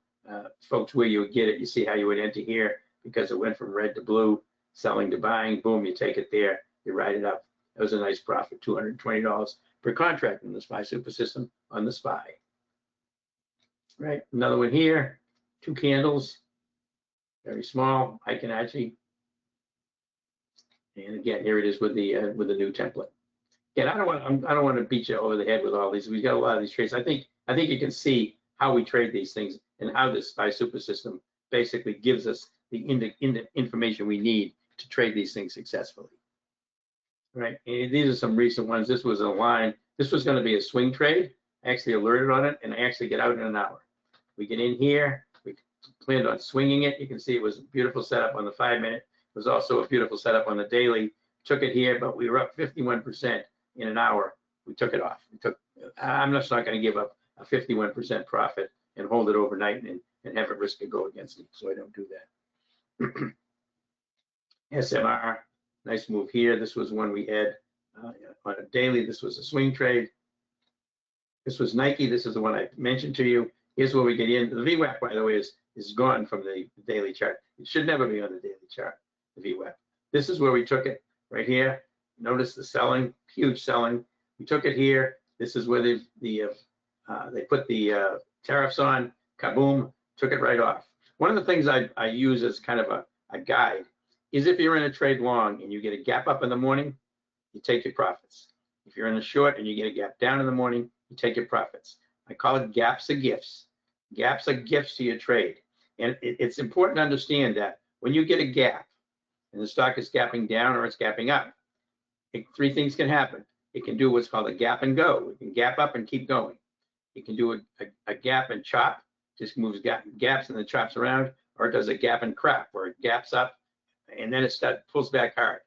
folks where you would get it. You see how you would enter here because it went from red to blue, selling to buying. Boom, you take it there, you write it up. That was a nice profit, $220 per contract in the SPY super system on the SPY. Right, another one here, 2 candles, very small, Heiken Ashi. And again, here it is with the new template. Again, I don't want to beat you over the head with all these. We've got a lot of these trades. I think you can see how we trade these things and how this SPY super system basically gives us the information we need to trade these things successfully. Right, and these are some recent ones. This was a line. This was going to be a swing trade. I actually alerted on it, and I actually get out in an hour. We get in here. We planned on swinging it. You can see it was a beautiful setup on the 5-minute. It was also a beautiful setup on the daily. Took it here, but we were up 51% in an hour. We took it off. I'm just not going to give up a 51% profit and hold it overnight and have a risk to go against it. So I don't do that. SMR, nice move here. This was one we had on a daily. This was a swing trade. This was Nike. This is the one I mentioned to you. Here's where we get in. The VWAP, by the way, is gone from the daily chart. It should never be on the daily chart, the VWAP. This is where we took it right here. Notice the selling, huge selling. We took it here. This is where they put the tariffs on. Kaboom, took it right off. One of the things I use as kind of a guide is if you're in a trade long and you get a gap up in the morning, you take your profits. If you're in a short and you get a gap down in the morning, you take your profits. I call it gaps are gifts. Gaps are gifts to your trade. And it's important to understand that when you get a gap and the stock is gapping down or it's gapping up, 3 things can happen. It can do what's called a gap and go. It can gap up and keep going. It can do a gap and chop, just moves gaps and then chops around, or it does a gap and crap where it gaps up and then it pulls back hard.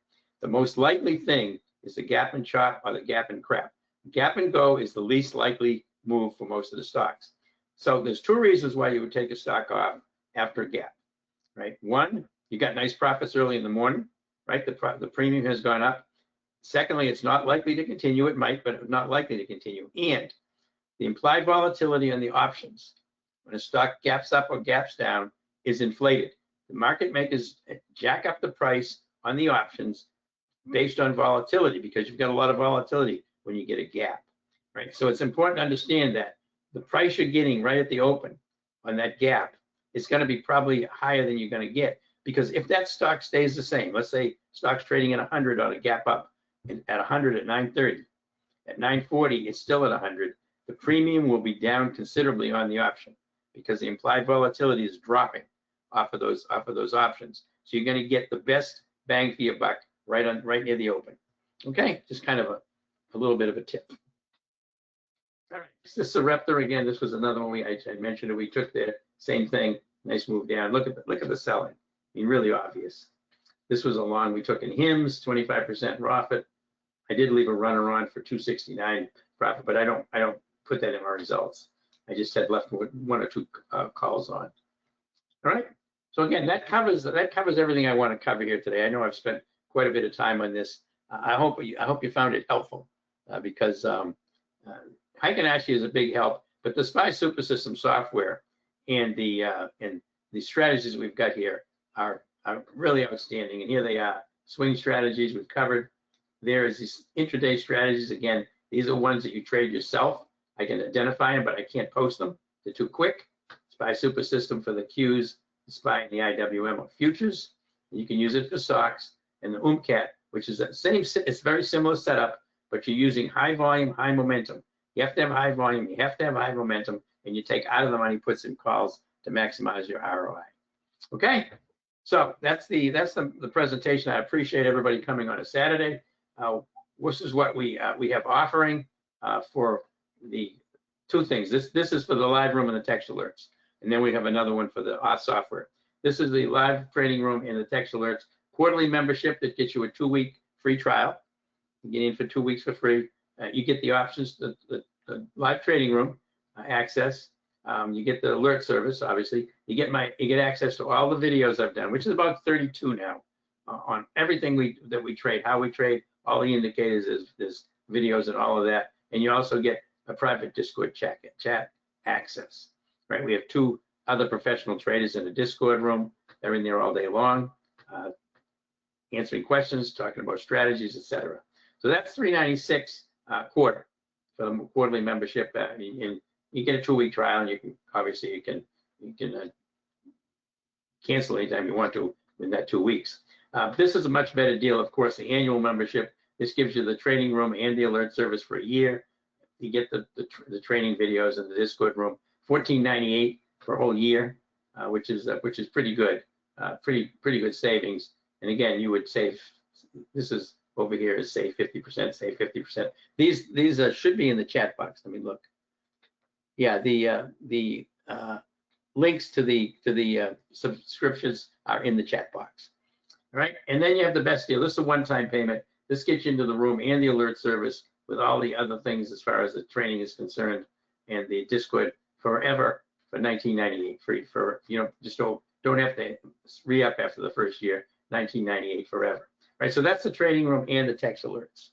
The most likely thing is the gap and chop or the gap and crap. Gap and go is the least likely move for most of the stocks. So there's 2 reasons why you would take a stock off after a gap, right? One, you got nice profits early in the morning, right? The premium has gone up. Secondly, it's not likely to continue. It might, but not likely to continue. And the implied volatility on the options, when a stock gaps up or gaps down, is inflated. The market makers jack up the price on the options based on volatility because you've got a lot of volatility when you get a gap, right? So it's important to understand that the price you're getting right at the open on that gap is going to be probably higher than you're going to get, because if that stock stays the same, let's say stock's trading at 100 on a gap up at 100 at 9:30, at 9:40 it's still at 100. The premium will be down considerably on the option because the implied volatility is dropping off of those options. So you're going to get the best bang for your buck right near the open. Okay, just kind of a little bit of a tip. All right, this is Sarepta again. This was another one I mentioned. We took the same thing, nice move down. Look at the selling. I mean, really obvious. This was a long we took in HIMS, 25% profit. I did leave a runner on for 269 profit, but I don't put that in my results. I just had left one or two calls on. All right. So again, that covers everything I want to cover here today. I know I've spent quite a bit of time on this. I hope you found it helpful because Heiken Ashi is a big help, but the SPY Super System software and the strategies we've got here are really outstanding. And here they are: swing strategies we've covered. There is these intraday strategies. Again, these are ones that you trade yourself. I can identify them, but I can't post them. They're too quick. SPY Super System for the Qs, the SPY and the IWM or futures. You can use it for stocks, and the OOMCAT, which is the same. It's very similar setup, but you're using high volume, high momentum. You have to have high volume, you have to have high momentum, and you take out of the money, puts in calls to maximize your ROI. Okay, so that's the presentation. I appreciate everybody coming on a Saturday. This is what we have offering for the two things. This is for the live room and the text alerts, and then we have another one for the auth software. This is the live trading room and the text alerts quarterly membership that gets you a 2-week free trial. You get in for 2 weeks for free. You get the options, the live trading room access. You get the alert service, obviously. You get access to all the videos I've done, which is about 32 now, on everything that we trade, how we trade, all the indicators. There's videos and all of that, and you also get a private Discord chat access. Right? We have 2 other professional traders in the Discord room. They're in there all day long, answering questions, talking about strategies, etc. So that's $396 quarter for the quarterly membership. And you get a 2-week trial, and you can obviously cancel anytime you want to in that 2 weeks. This is a much better deal, of course. The annual membership. This gives you the trading room and the alert service for a year. You get the training videos in the Discord room. $14.98 for a whole year, which is pretty good. Pretty good savings. And again, you would save. This is over here is save 50%, save 50%. These should be in the chat box. Let me look. Yeah, the links to the subscriptions are in the chat box. All right, and then you have the best deal. This is a one-time payment. This gets you into the room and the alert service with all the other things as far as the training is concerned, and the Discord forever for $19.98 free. For just don't have to re-up after the first year. $19.98 forever. Right, so that's the trading room and the text alerts.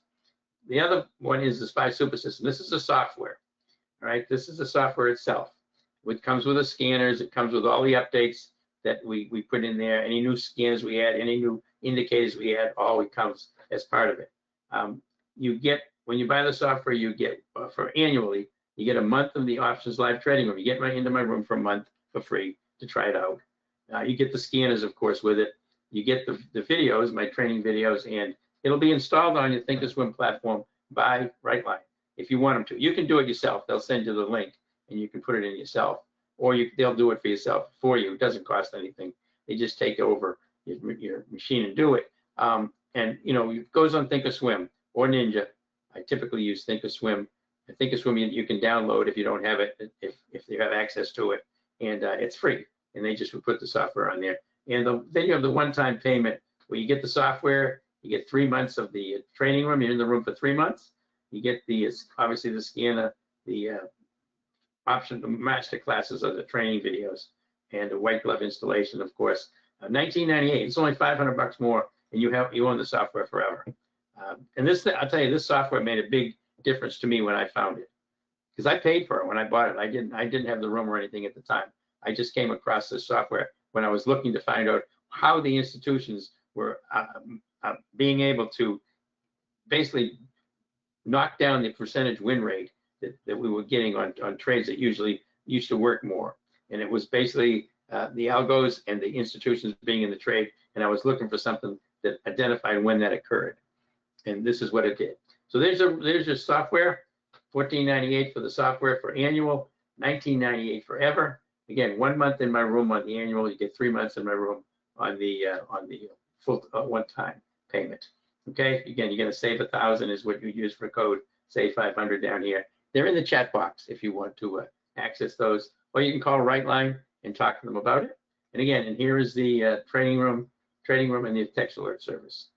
The other one is the SPY Super System. This is the software. All right, this is the software itself. It comes with the scanners. It comes with all the updates that we put in there. Any new scanners we add, any new indicators we add, all it comes as part of it. You get, when you buy the software, you get for annually, you get a month of the options live trading room. You get right into my room for a month for free to try it out. You get the scanners, of course, with it. You get the videos, my training videos, and it'll be installed on your Thinkorswim platform by Rightline if you want them to. You can do it yourself. They'll send you the link, and you can put it in yourself, or they'll do it for yourself for you. It doesn't cost anything. They just take over your machine and do it. And it goes on Thinkorswim or Ninja. I typically use Thinkorswim. Thinkorswim you can download if you don't have it, if you have access to it, and it's free. And they just would put the software on there. And then you have the one-time payment where you get the software, you get 3 months of the training room. You're in the room for 3 months. You get obviously the scanner, the option, the master classes of the training videos, and the white glove installation, of course. $19.98. It's only $500 more, and you own the software forever. And I'll tell you, this software made a big difference to me when I found it, because I paid for it when I bought it. I didn't have the room or anything at the time. I just came across this software when I was looking to find out how the institutions were being able to basically knock down the percentage win rate that we were getting on trades that usually used to work more. And it was basically the algos and the institutions being in the trade. And I was looking for something that identified when that occurred. And this is what it did. So there's your software, $14.98 for the software for annual, $19.98 forever. Again, 1 month in my room on the annual. You get 3 months in my room on the full one-time payment. Okay. Again, you're going to save 1,000 is what you use for code. Save 500 down here, they're in the chat box if you want to access those, or you can call Rightline and talk to them about it. And again, and here is the trading room and the text alert service.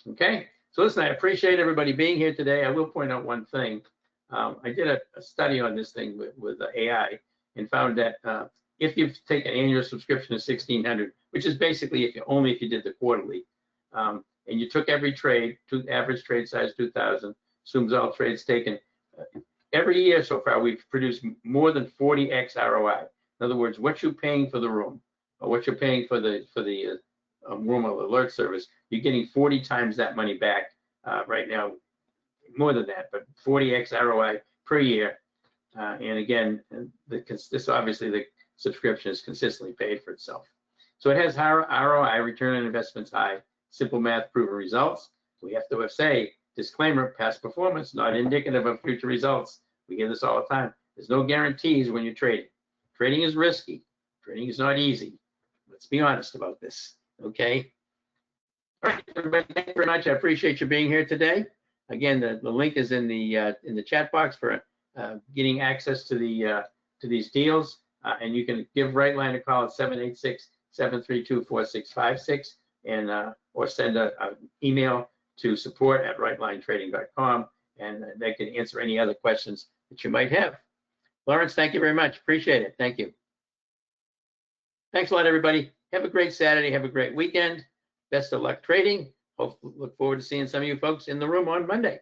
Okay, so listen, I appreciate everybody being here today. I will point out one thing. I did a study on this thing with AI and found that if you take an annual subscription of $1,600, which is basically if you did the quarterly, and you took every trade, average trade size 2,000, assumes all trades taken. Every year so far, we've produced more than 40x ROI. In other words, what you're paying for the room, or what you're paying for the room alert service, you're getting 40 times that money back right now, more than that, but 40x ROI per year. And again, this obviously the subscription is consistently paid for itself. So it has higher ROI, return on investments high, simple math, proven results. We have to say, disclaimer, past performance, not indicative of future results. We hear this all the time. There's no guarantees when you're trading. Trading is risky. Trading is not easy. Let's be honest about this, okay? All right, everybody, thank you very much. I appreciate you being here today. Again, the link is in the chat box for getting access to these deals, and you can give Rightline a call at 786-732-4656, and or send an email to support@rightlinetrading.com, and they can answer any other questions that you might have. Lawrence, thank you very much. Appreciate it. Thank you. Thanks a lot, everybody. Have a great Saturday. Have a great weekend. Best of luck trading. Look forward to seeing some of you folks in the room on Monday.